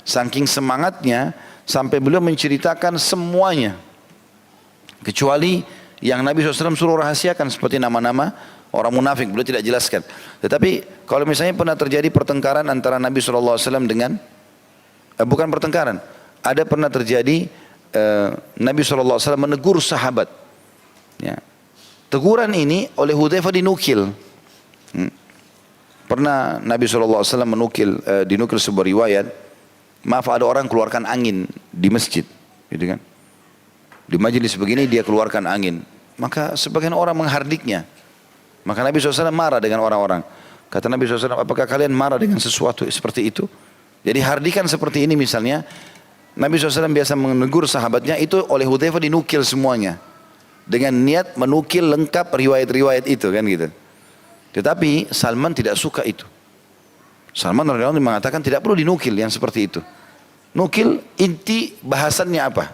Saking semangatnya sampai beliau menceritakan semuanya. Kecuali yang Nabi SAW suruh rahasiakan seperti nama-nama orang munafik, beliau tidak jelaskan. Tetapi kalau misalnya pernah terjadi pertengkaran antara Nabi SAW dengan bukan pertengkaran, ada pernah terjadi Nabi SAW menegur sahabat. Ya. Teguran ini oleh Hudzaifah dinukil. Pernah Nabi SAW dinukil sebuah riwayat, maaf ada orang keluarkan angin di masjid, gitu kan? Di majelis begini dia keluarkan angin, maka sebagian orang menghardiknya. Maka Nabi SAW marah dengan orang-orang. Kata Nabi SAW, apakah kalian marah dengan sesuatu seperti itu? Jadi hardikan seperti ini misalnya, Nabi SAW biasa menegur sahabatnya, itu oleh Hudzaifah dinukil semuanya. Dengan niat menukil lengkap riwayat-riwayat itu kan gitu. Tetapi Salman tidak suka itu. Salman radhiyallahu anhu mengatakan tidak perlu dinukil yang seperti itu. Nukil inti bahasannya apa?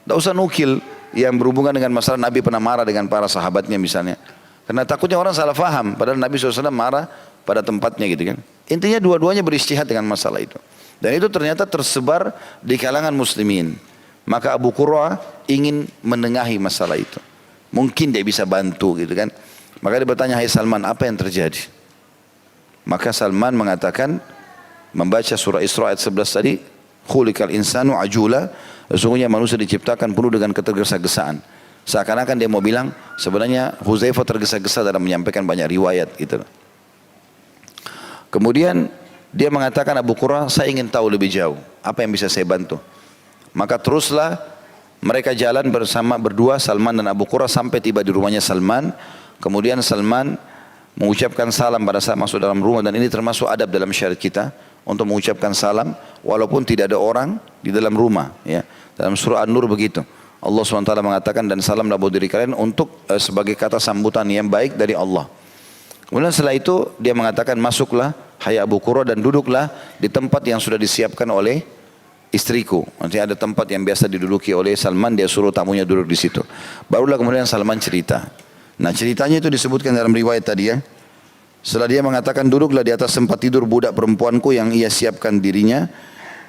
Tidak usah nukil yang berhubungan dengan masalah Nabi pernah marah dengan para sahabatnya misalnya. Karena takutnya orang salah faham. Padahal Nabi SAW marah pada tempatnya gitu kan. Intinya dua-duanya beristihad dengan masalah itu. Dan itu ternyata tersebar di kalangan muslimin. Maka Abu Qurrah ingin menengahi masalah itu. Mungkin dia bisa bantu gitu kan. Maka dia bertanya, hai Salman, apa yang terjadi? Maka Salman mengatakan, membaca surah Isra ayat 11 tadi, khuliqal insanu ajula, sesungguhnya manusia diciptakan penuh dengan ketergesa-gesaan. Seakan-akan dia mau bilang, sebenarnya Hudzaifah tergesa-gesa dalam menyampaikan banyak riwayat gitu. Kemudian dia mengatakan, Abu Qurrah, saya ingin tahu lebih jauh, apa yang bisa saya bantu? Maka teruslah Mereka jalan bersama berdua, Salman dan Abu Qurrah, sampai tiba di rumahnya Salman. Kemudian Salman mengucapkan salam pada saat masuk dalam rumah, dan ini termasuk adab dalam syariat kita untuk mengucapkan salam walaupun tidak ada orang di dalam rumah, ya. Dalam surah An-Nur begitu. Allah SWT mengatakan, dan salamlah buat diri kalian, untuk sebagai kata sambutan yang baik dari Allah. Kemudian setelah itu dia mengatakan, masuklah hai Abu Qurrah dan duduklah di tempat yang sudah disiapkan oleh istriku. Nanti ada tempat yang biasa diduduki oleh Salman, dia suruh tamunya duduk di situ. Barulah kemudian Salman cerita. Nah, ceritanya itu disebutkan dalam riwayat tadi, ya. Setelah dia mengatakan, duduklah di atas tempat tidur budak perempuanku yang ia siapkan dirinya.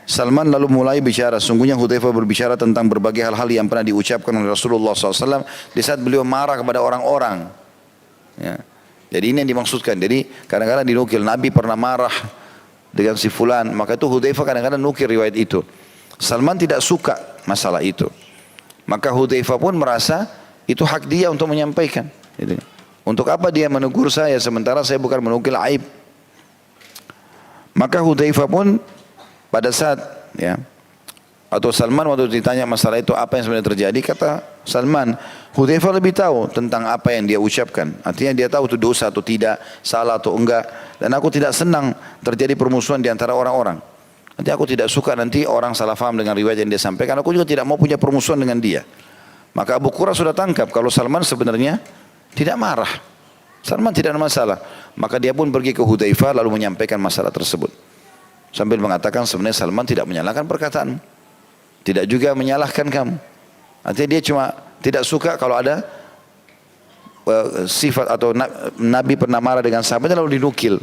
Salman lalu mulai bicara. Sungguhnya Hudzaifah berbicara tentang berbagai hal-hal yang pernah diucapkan oleh Rasulullah SAW di saat beliau marah kepada orang-orang, ya. Jadi ini yang dimaksudkan. Jadi kadang-kadang dinukil Nabi pernah marah dengan si fulan, maka itu Hudzaifah kadang-kadang nukil riwayat itu. Salman tidak suka masalah itu, maka Hudzaifah pun merasa itu hak dia untuk menyampaikan. Untuk apa dia menegur saya sementara saya bukan menukil aib? Maka Hudzaifah pun pada saat, ya, atau Salman waktu ditanya masalah itu apa yang sebenarnya terjadi, kata Salman, Hudzaifah lebih tahu tentang apa yang dia ucapkan. Artinya dia tahu itu dosa atau tidak, salah atau enggak. Dan aku tidak senang terjadi permusuhan di antara orang-orang. Nanti aku tidak suka nanti orang salah faham dengan riwayat yang dia sampaikan. Aku juga tidak mau punya permusuhan dengan dia. Maka Abu Qurrah sudah tangkap kalau Salman sebenarnya tidak marah. Salman tidak ada masalah. Maka dia pun pergi ke Hudzaifah lalu menyampaikan masalah tersebut. Sambil mengatakan sebenarnya Salman tidak menyalahkan perkataan, tidak juga menyalahkan kamu. Artinya dia cuma tidak suka kalau ada sifat atau Nabi pernah marah dengan sahabatnya lalu dinukil.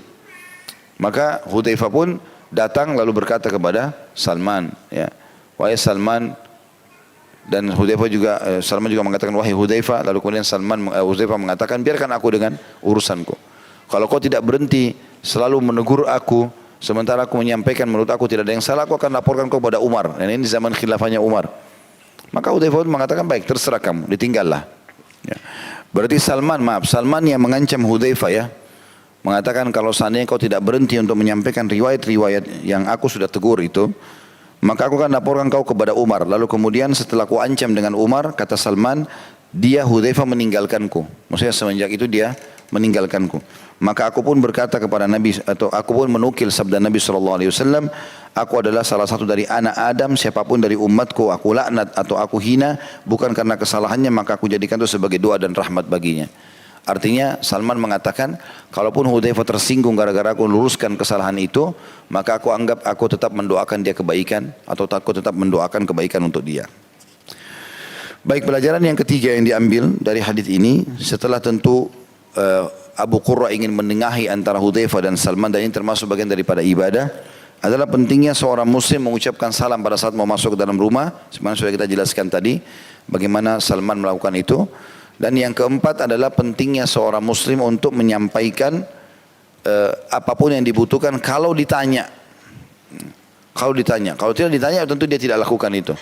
Maka Hudzaifah pun datang lalu berkata kepada Salman, ya, wahai Salman. Dan Salman juga mengatakan wahai Hudzaifah. Lalu kemudian Hudzaifah mengatakan, biarkan aku dengan urusanku. Kalau kau tidak berhenti selalu menegur aku sementara aku menyampaikan menurut aku tidak ada yang salah, aku akan laporkan kau kepada Umar. Dan ini zaman khilafahnya Umar. Maka Hudzaifah mengatakan, baik, terserah kamu, ditinggallah, ya. Berarti Salman yang mengancam Hudzaifah, ya, mengatakan kalau seandainya kau tidak berhenti untuk menyampaikan riwayat-riwayat yang aku sudah tegur itu, maka aku akan laporkan kau kepada Umar. Lalu kemudian setelah aku ancam dengan Umar, kata Salman, dia Hudzaifah meninggalkanku. Maksudnya semenjak itu dia meninggalkanku. Maka aku pun berkata kepada Nabi, atau aku pun menukil sabda Nabi SAW, aku adalah salah satu dari anak Adam, siapapun dari umatku aku laknat atau aku hina, bukan karena kesalahannya, maka aku jadikan itu sebagai doa dan rahmat baginya. Artinya Salman mengatakan, kalaupun Hudzaifah tersinggung gara-gara aku luruskan kesalahan itu, maka aku anggap aku tetap mendoakan dia kebaikan, atau aku tetap mendoakan kebaikan untuk dia. Baik, pelajaran yang ketiga yang diambil dari hadis ini, setelah tentu Abu Qurrah ingin menengahi antara Hudzaifah dan Salman, dan ini termasuk bagian daripada ibadah, adalah pentingnya seorang muslim mengucapkan salam pada saat mau masuk ke dalam rumah. Sebenarnya sudah kita jelaskan tadi bagaimana Salman melakukan itu. Dan yang keempat adalah pentingnya seorang muslim untuk menyampaikan apapun yang dibutuhkan kalau ditanya. Kalau tidak ditanya tentu dia tidak lakukan itu.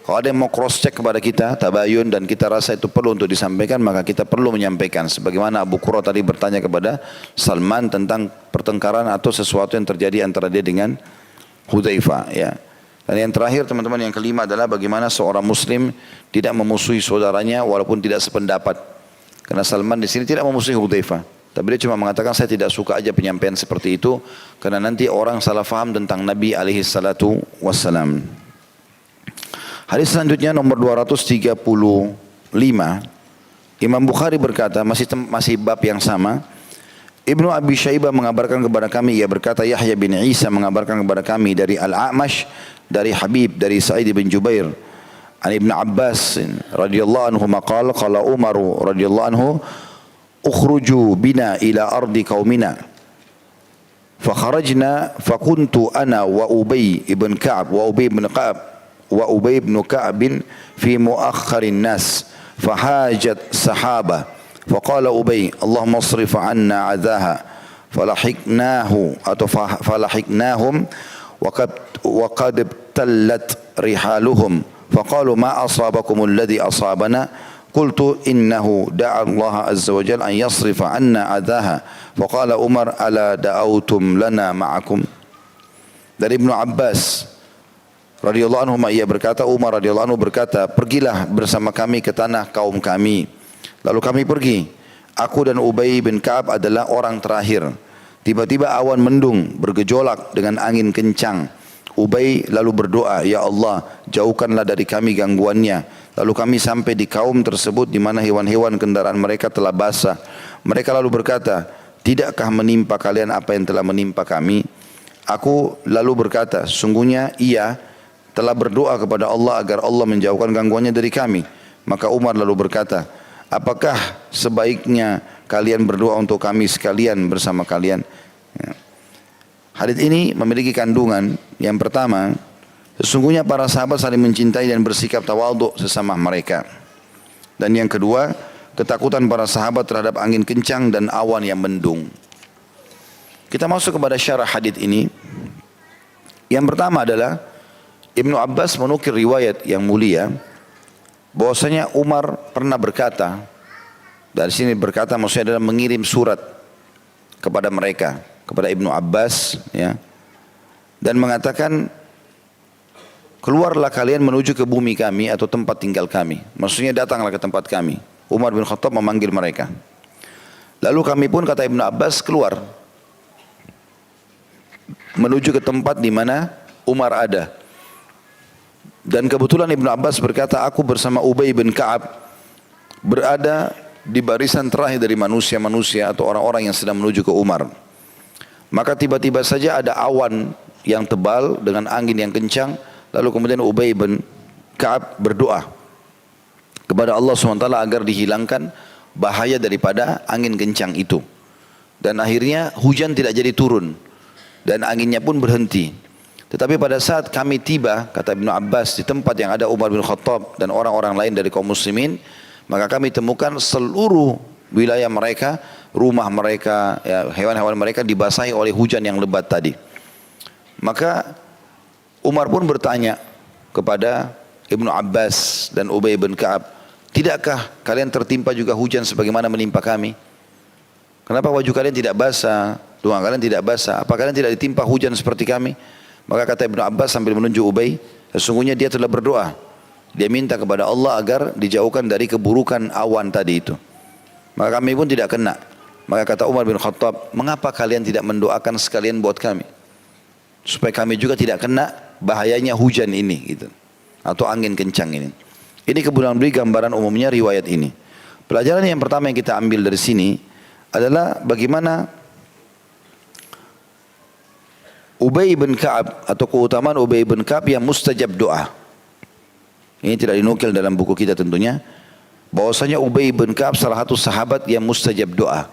Kalau ada yang mau cross check kepada kita, tabayun, dan kita rasa itu perlu untuk disampaikan, maka kita perlu menyampaikan. Sebagaimana Abu Qurrah tadi bertanya kepada Salman tentang pertengkaran atau sesuatu yang terjadi antara dia dengan Hudzaifah, ya. Dan yang terakhir teman-teman, yang kelima adalah bagaimana seorang muslim tidak memusuhi saudaranya walaupun tidak sependapat. Karena Salman di sini tidak memusuhi Hudzaifah, tapi dia cuma mengatakan saya tidak suka aja penyampaian seperti itu karena nanti orang salah faham tentang Nabi alaihi salatu wassalam. Hadis selanjutnya nomor 235. Imam Bukhari berkata, masih bab yang sama. Ibnu Abi Syaibah mengabarkan kepada kami, ia berkata, Yahya bin Isa mengabarkan kepada kami dari Al-A'mash, dari Habib, dari Sa'id bin Jubair, an Ibn Abbas radhiyallahu anhu maqala qala Umar radhiyallahu anhu ukhruju bina ila ardi qaumina fakharajna fakuntu ana wa Ubay ibn Ka'ab wa Ubay ibn Ka'ab fi muakhirin nas fahajat sahaba faqala Ubay Allahumma asrif 'anna 'adhaha falahiknahum وقد ابتلت رحالهم فقالوا ما أصابكم الذي أصابنا قلت إنه دعا الله عز وجل أن يصرف عنا أذاها فقال عمر ألا دعوتم لنا معكم. Dari Ibnu Abbas radhiyallahu anhu ia berkata, Umar radhiyallahu anhu berkata, pergilah bersama kami ke tanah kaum kami. Lalu kami pergi. Aku dan Ubay bin Ka'ab adalah orang terakhir. Tiba-tiba awan mendung bergejolak dengan angin kencang. Ubay lalu berdoa, ya Allah, jauhkanlah dari kami gangguannya. Lalu kami sampai di kaum tersebut di mana hewan-hewan kendaraan mereka telah basah. Mereka lalu berkata, tidakkah menimpa kalian apa yang telah menimpa kami? Aku lalu berkata, sungguhnya ia telah berdoa kepada Allah agar Allah menjauhkan gangguannya dari kami. Maka Umar lalu berkata, apakah sebaiknya kalian berdoa untuk kami sekalian bersama kalian? Ya. Hadits ini memiliki kandungan. Yang pertama, sesungguhnya para sahabat saling mencintai dan bersikap tawadhu sesama mereka. Dan yang kedua, ketakutan para sahabat terhadap angin kencang dan awan yang mendung. Kita masuk kepada syarah hadits ini. Yang pertama adalah Ibnu Abbas menukil riwayat yang mulia bahwasanya Umar pernah berkata, dari sini berkata maksudnya adalah mengirim surat kepada mereka, kepada Ibnu Abbas, ya, dan mengatakan, keluarlah kalian menuju ke bumi kami atau tempat tinggal kami. Maksudnya datanglah ke tempat kami. Umar bin Khattab memanggil mereka. Lalu kami pun, kata Ibnu Abbas, keluar menuju ke tempat di mana Umar ada. Dan kebetulan Ibnu Abbas berkata, aku bersama Ubay bin Ka'ab berada di barisan terakhir dari manusia-manusia atau orang-orang yang sedang menuju ke Umar. Maka tiba-tiba saja ada awan yang tebal dengan angin yang kencang. Lalu kemudian Ubay bin Ka'ab berdoa kepada Allah SWT agar dihilangkan bahaya daripada angin kencang itu. Dan akhirnya hujan tidak jadi turun dan anginnya pun berhenti. Tetapi pada saat kami tiba, kata Ibnu Abbas, di tempat yang ada Umar bin Khattab dan orang-orang lain dari kaum muslimin, maka kami temukan seluruh wilayah mereka, rumah mereka, ya, hewan-hewan mereka dibasahi oleh hujan yang lebat tadi. Maka Umar pun bertanya kepada Ibnu Abbas dan Ubay bin Ka'ab, tidakkah kalian tertimpa juga hujan sebagaimana menimpa kami? Kenapa baju kalian tidak basah, doa kalian tidak basah? Apa kalian tidak ditimpa hujan seperti kami? Maka kata Ibnu Abbas sambil menunjuk Ubay, sesungguhnya dia telah berdoa. Dia minta kepada Allah agar dijauhkan dari keburukan awan tadi itu. Maka kami pun tidak kena. Maka kata Umar bin Khattab, mengapa kalian tidak mendoakan sekalian buat kami? Supaya kami juga tidak kena bahayanya hujan ini, gitu, atau angin kencang ini. Ini kemudian beri gambaran umumnya riwayat ini. Pelajaran yang pertama yang kita ambil dari sini adalah bagaimana Ubay bin Ka'ab atau keutamaan Ubay bin Ka'ab yang mustajab doa. Ini tidak dinukil dalam buku kita tentunya. Bahwasanya Ubay bin Ka'ab salah satu sahabat yang mustajab doa.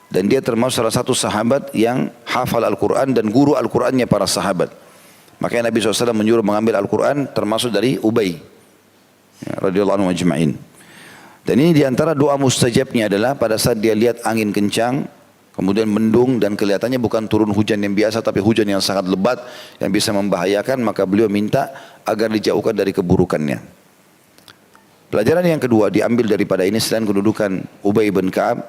Dan dia termasuk salah satu sahabat yang hafal Al-Quran dan guru Al-Qurannya para sahabat. Makanya Nabi SAW menyuruh mengambil Al-Quran termasuk dari Ubay, ya, radhiyallahu anhu ajma'in. Dan ini diantara doa mustajabnya adalah pada saat dia lihat angin kencang, kemudian mendung dan kelihatannya bukan turun hujan yang biasa tapi hujan yang sangat lebat yang bisa membahayakan, maka beliau minta agar dijauhkan dari keburukannya. Pelajaran yang kedua diambil daripada ini selain kedudukan Ubay bin Ka'ab,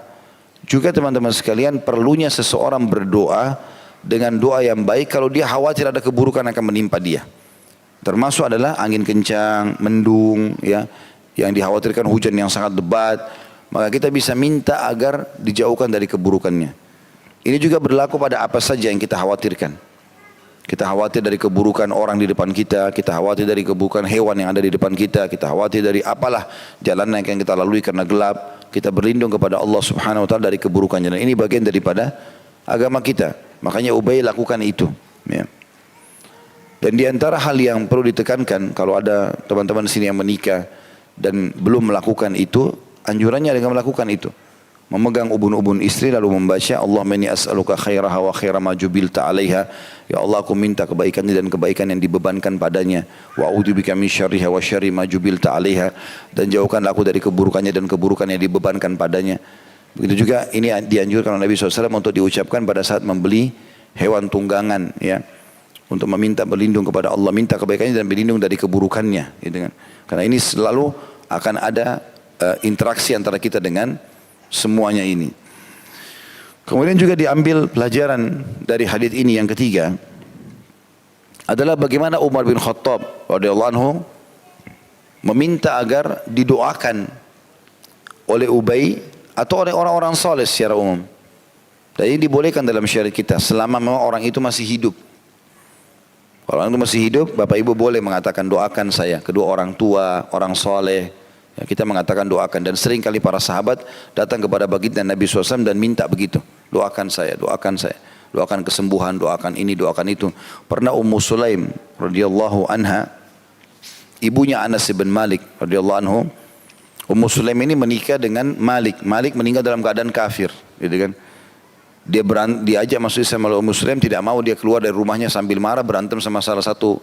juga teman-teman sekalian perlunya seseorang berdoa dengan doa yang baik kalau dia khawatir ada keburukan akan menimpa dia. Termasuk adalah angin kencang, mendung, ya, yang dikhawatirkan hujan yang sangat lebat. Maka kita bisa minta agar dijauhkan dari keburukannya. Ini juga berlaku pada apa saja yang kita khawatirkan. Kita khawatir dari keburukan orang di depan kita, kita khawatir dari keburukan hewan yang ada di depan kita, kita khawatir dari apalah jalanan yang kita lalui karena gelap. Kita berlindung kepada Allah Subhanahu wa taala dari keburukannya. Dan ini bagian daripada agama kita. Makanya Ubay lakukan itu, ya. Dan di antara hal yang perlu ditekankan kalau ada teman-teman sini yang menikah dan belum melakukan itu, anjurannya dengan melakukan itu. Memegang ubun-ubun istri lalu membaca Allahumma inni as'aluka khairaha wa khaira ma jubilta 'alaiha. Ya Allah, aku minta kebaikannya dan kebaikan yang dibebankan padanya. Wa a'udzubika min syarriha wa syarri ma jubilta 'alaiha. Dan jauhkanlah aku dari keburukannya dan keburukan yang dibebankan padanya. Begitu juga ini dianjurkan oleh Nabi SAW untuk diucapkan pada saat membeli hewan tunggangan, ya. Untuk meminta berlindung kepada Allah, minta kebaikannya dan berlindung dari keburukannya, gitu kan. Karena ini selalu akan ada interaksi antara kita dengan semuanya ini. Kemudian juga diambil pelajaran dari hadis ini yang ketiga, adalah bagaimana Umar bin Khattab radhiyallahu anhu meminta agar didoakan oleh Ubay atau oleh orang-orang saleh secara umum. Dan ini dibolehkan dalam syariat kita selama memang orang itu masih hidup. Kalau orang itu masih hidup, bapak ibu boleh mengatakan doakan saya, kedua orang tua, orang soleh. Ya, kita mengatakan doakan, dan sering kali para sahabat datang kepada baginda Nabi SAW dan minta begitu. Doakan saya, doakan saya. Doakan kesembuhan, doakan ini, doakan itu. Pernah Ummu Sulaim radhiyallahu anha, ibunya Anas bin Malik radhiyallahu anhu, Ummu Sulaim ini menikah dengan Malik. Malik meninggal dalam keadaan kafir, gitu kan. Dia diajak masuk Islam oleh Ummu Sulaim, tidak mau, dia keluar dari rumahnya sambil marah, berantem sama salah satu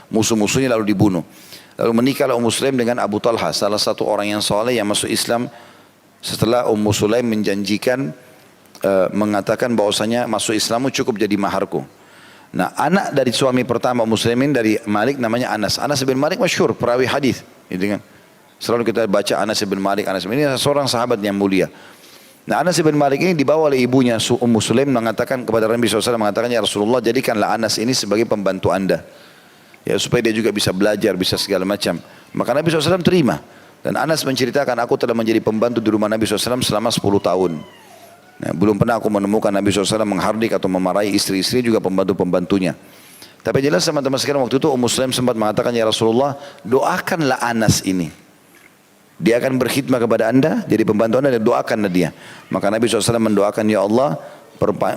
musuh-musuhnya lalu dibunuh. Lalu menikahlah Ummu Sulaim dengan Abu Talha, salah satu orang yang soleh yang masuk Islam setelah Ummu Sulaim menjanjikan mengatakan bahwasanya masuk Islammu cukup jadi maharku. Nah, anak dari suami pertama Ummu Sulaim ini dari Malik namanya Anas. Anas bin Malik masyhur perawi hadis, gitu kan. Selalu kita baca Anas bin Malik, Anas bin, ini seorang sahabat yang mulia. Nah, Anas bin Malik ini dibawa oleh ibunya Ummu Sulaim mengatakan kepada Nabi SAW, mengatakan, ya Rasulullah, jadikanlah Anas ini sebagai pembantu anda, ya, supaya dia juga bisa belajar, bisa segala macam. Maka Nabi SAW terima. Dan Anas menceritakan, aku telah menjadi pembantu di rumah Nabi SAW selama 10 tahun. Nah, belum pernah aku menemukan Nabi SAW menghardik atau memarahi istri-istri juga pembantu-pembantunya. Tapi jelas teman-teman sekalian, waktu itu Ummu Sulaim sempat mengatakan, ya Rasulullah, doakanlah Anas ini. Dia akan berkhidmat kepada anda, jadi pembantu anda, dan doakanlah dia. Maka Nabi SAW mendoakan, ya Allah,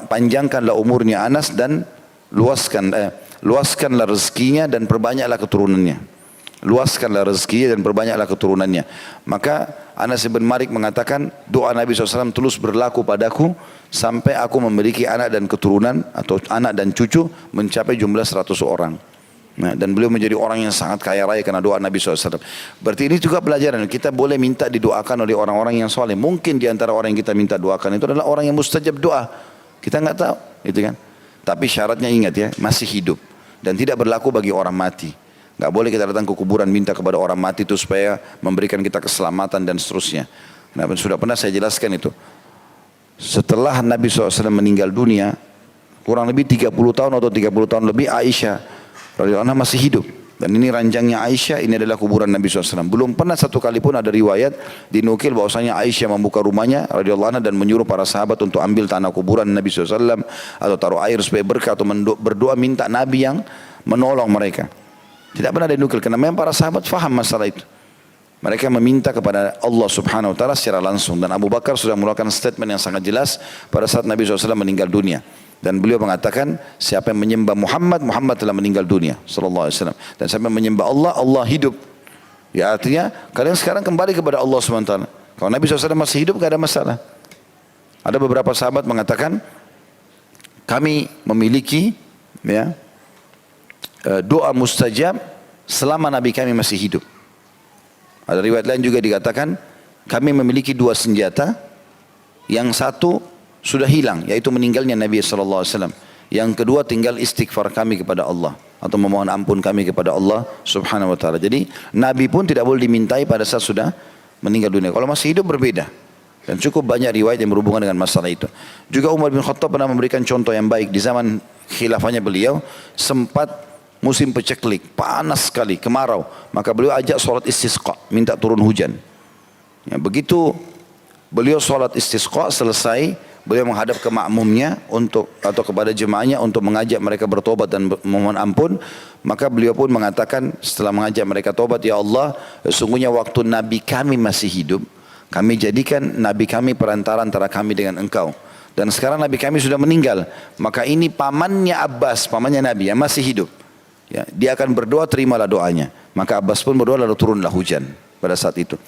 panjangkanlah umurnya Anas dan luaskanlah rezekinya dan perbanyaklah keturunannya. Luaskanlah rezekinya dan perbanyaklah keturunannya. Maka Anas bin Malik mengatakan, doa Nabi SAW terus berlaku padaku sampai aku memiliki anak dan keturunan atau anak dan cucu mencapai jumlah 100 orang. Nah, dan beliau menjadi orang yang sangat kaya raya karena doa Nabi SAW. Berarti ini juga pelajaran, kita boleh minta didoakan oleh orang-orang yang soleh. Mungkin di antara orang yang kita minta doakan itu adalah orang yang mustajab doa. Kita nggak tahu, gitu kan. Tapi syaratnya ingat ya, masih hidup dan tidak berlaku bagi orang mati. Nggak boleh kita datang ke kuburan minta kepada orang mati itu supaya memberikan kita keselamatan dan seterusnya. Nah, sudah pernah saya jelaskan itu. Setelah Nabi SAW meninggal dunia, kurang lebih 30 tahun atau 30 tahun lebih, Aisyah radhiyallahu anha masih hidup. Dan ini ranjangnya Aisyah, ini adalah kuburan Nabi SAW. Belum pernah satu kali pun ada riwayat dinukil bahwasanya Aisyah membuka rumahnya radhiyallahu anha dan menyuruh para sahabat untuk ambil tanah kuburan Nabi SAW atau taruh air supaya berkah, atau berdoa minta Nabi yang menolong mereka. Tidak pernah dinukil karena memang para sahabat faham masalah itu. Mereka meminta kepada Allah Subhanahu wa taala secara langsung, dan Abu Bakar sudah mengeluarkan statement yang sangat jelas pada saat Nabi SAW meninggal dunia. Dan beliau mengatakan, siapa yang menyembah Muhammad, Muhammad telah meninggal dunia sallallahu alaihi wasallam. Dan siapa yang menyembah Allah, Allah hidup. Ya, artinya kalian sekarang kembali kepada Allah Subhanahu wa taala. Kalau Nabi SAW masih hidup, tidak ada masalah. Ada beberapa sahabat mengatakan, kami memiliki ya, doa mustajab selama Nabi kami masih hidup. Ada riwayat lain juga dikatakan, kami memiliki 2 senjata, yang satu sudah hilang, yaitu meninggalnya Nabi SAW. Yang kedua tinggal istighfar kami kepada Allah, atau memohon ampun kami kepada Allah Subhanahu wa taala. Jadi Nabi pun tidak boleh dimintai pada saat sudah meninggal dunia. Kalau masih hidup berbeda. Dan cukup banyak riwayat yang berhubungan dengan masalah itu. Juga Umar bin Khattab pernah memberikan contoh yang baik. Di zaman khilafahnya beliau, sempat musim peceklik, panas sekali, kemarau. Maka beliau ajak sholat istisqa, minta turun hujan. Ya, begitu beliau sholat istisqa selesai, beliau menghadap ke makmumnya atau kepada jemaahnya untuk mengajak mereka bertobat dan memohon ampun. Maka beliau pun mengatakan setelah mengajak mereka tobat, ya Allah, sesungguhnya waktu Nabi kami masih hidup, kami jadikan Nabi kami perantara antara kami dengan engkau. Dan sekarang Nabi kami sudah meninggal, maka ini pamannya Abbas, pamannya Nabi yang masih hidup. Ya, dia akan berdoa, terimalah doanya. Maka Abbas pun berdoa, lalu turunlah hujan pada saat itu.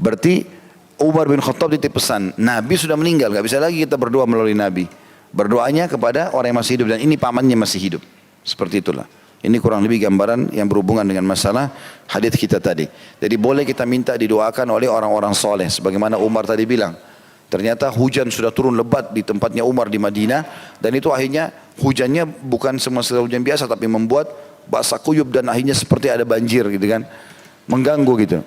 Berarti Umar bin Khattab titip pesan, Nabi sudah meninggal, gak bisa lagi kita berdoa melalui Nabi. Berdoanya kepada orang yang masih hidup, dan ini pamannya masih hidup. Seperti itulah. Ini kurang lebih gambaran yang berhubungan dengan masalah hadits kita tadi. Jadi boleh kita minta didoakan oleh orang-orang soleh. Sebagaimana Umar tadi bilang. Ternyata hujan sudah turun lebat di tempatnya Umar di Madinah. Dan itu akhirnya hujannya bukan semasa hujan biasa, tapi membuat basah kuyup dan akhirnya seperti ada banjir gitu kan. Mengganggu gitu.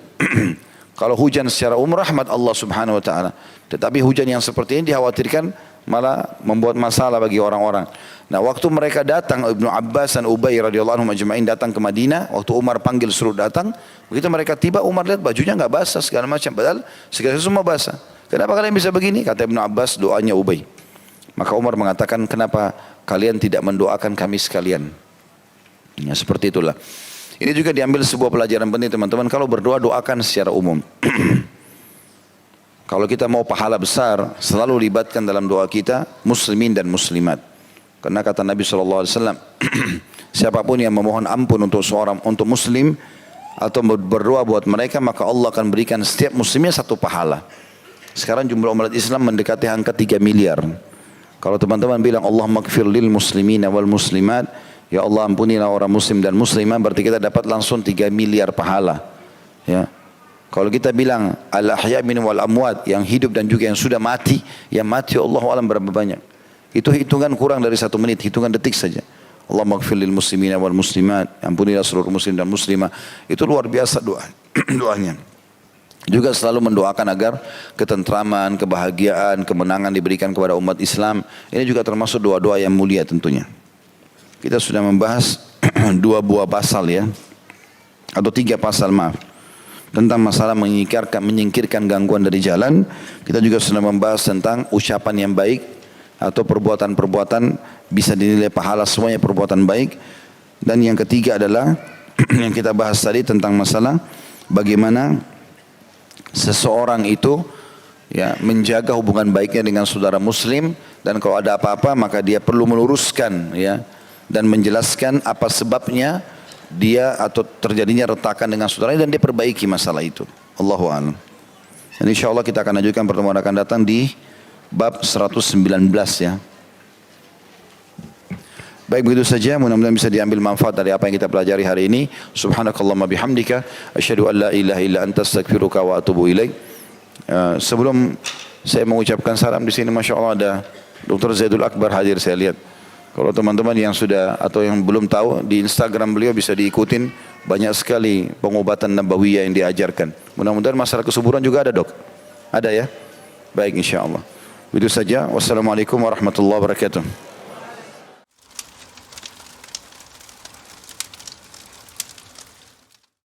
Kalau hujan secara umum rahmat Allah Subhanahu wa taala. Tetapi hujan yang seperti ini dikhawatirkan malah membuat masalah bagi orang-orang. Nah, waktu mereka datang, Ibnu Abbas dan Ubay radhiyallahu anhum ajma'in datang ke Madinah, waktu Umar panggil suruh datang, begitu mereka tiba, Umar lihat bajunya enggak basah segala macam, padahal segala semua basah. Kenapa kalian bisa begini? Kata Ibnu Abbas, doanya Ubay. Maka Umar mengatakan, kenapa kalian tidak mendoakan kami sekalian? Ya, seperti itulah. Ini juga diambil sebuah pelajaran penting teman-teman, kalau berdoa doakan secara umum. Kalau kita mau pahala besar, selalu libatkan dalam doa kita muslimin dan muslimat. Karena kata Nabi SAW, siapapun yang memohon ampun untuk muslim atau berdoa buat mereka, maka Allah akan berikan setiap muslimnya satu pahala. Sekarang jumlah umat Islam mendekati angka 3 miliar. Kalau teman-teman bilang Allah maghfir lil muslimin wal muslimat, ya Allah ampunilah orang muslim dan muslimah, berarti kita dapat langsung 3 miliar pahala. Ya. Kalau kita bilang al-ahya min wal amwat, yang hidup dan juga yang sudah mati, yang mati Allah alam berapa banyak. Itu hitungan kurang dari 1 menit, hitungan detik saja. Allah maghfir lil muslimin wal muslimat, ampunilah seluruh muslim dan muslimah. Itu luar biasa doanya. Juga selalu mendoakan agar ketentraman, kebahagiaan, kemenangan diberikan kepada umat Islam. Ini juga termasuk doa-doa yang mulia tentunya. Kita sudah membahas 2 buah pasal ya, atau 3 pasal maaf, tentang masalah menyingkirkan gangguan dari jalan. Kita juga sudah membahas tentang ucapan yang baik atau perbuatan-perbuatan bisa dinilai pahala, semuanya perbuatan baik. Dan yang ketiga adalah yang kita bahas tadi tentang masalah bagaimana seseorang itu ya menjaga hubungan baiknya dengan saudara muslim, dan kalau ada apa-apa maka dia perlu meluruskan ya dan menjelaskan apa sebabnya dia atau terjadinya retakan dengan saudaranya, dan dia perbaiki masalah itu. Allahu a'lam. Dan insyaallah kita akan lanjutkan pertemuan akan datang di bab 119 ya. Baik, begitu saja, mudah-mudahan bisa diambil manfaat dari apa yang kita pelajari hari ini. Subhanakallahumma bihamdika asyhadu an la ilaha illa anta astaghfiruka wa atubu ilaik. Sebelum saya mengucapkan salam di sini, Masya Allah ada Dr. Zaidul Akbar hadir saya lihat. Kalau teman-teman yang sudah atau yang belum tahu, di Instagram beliau bisa diikutin, banyak sekali pengobatan nabawiyah yang diajarkan. Mudah-mudahan masalah kesuburan juga ada, Dok. Ada ya? Baik, insya Allah. Itu saja. Wassalamualaikum warahmatullahi wabarakatuh.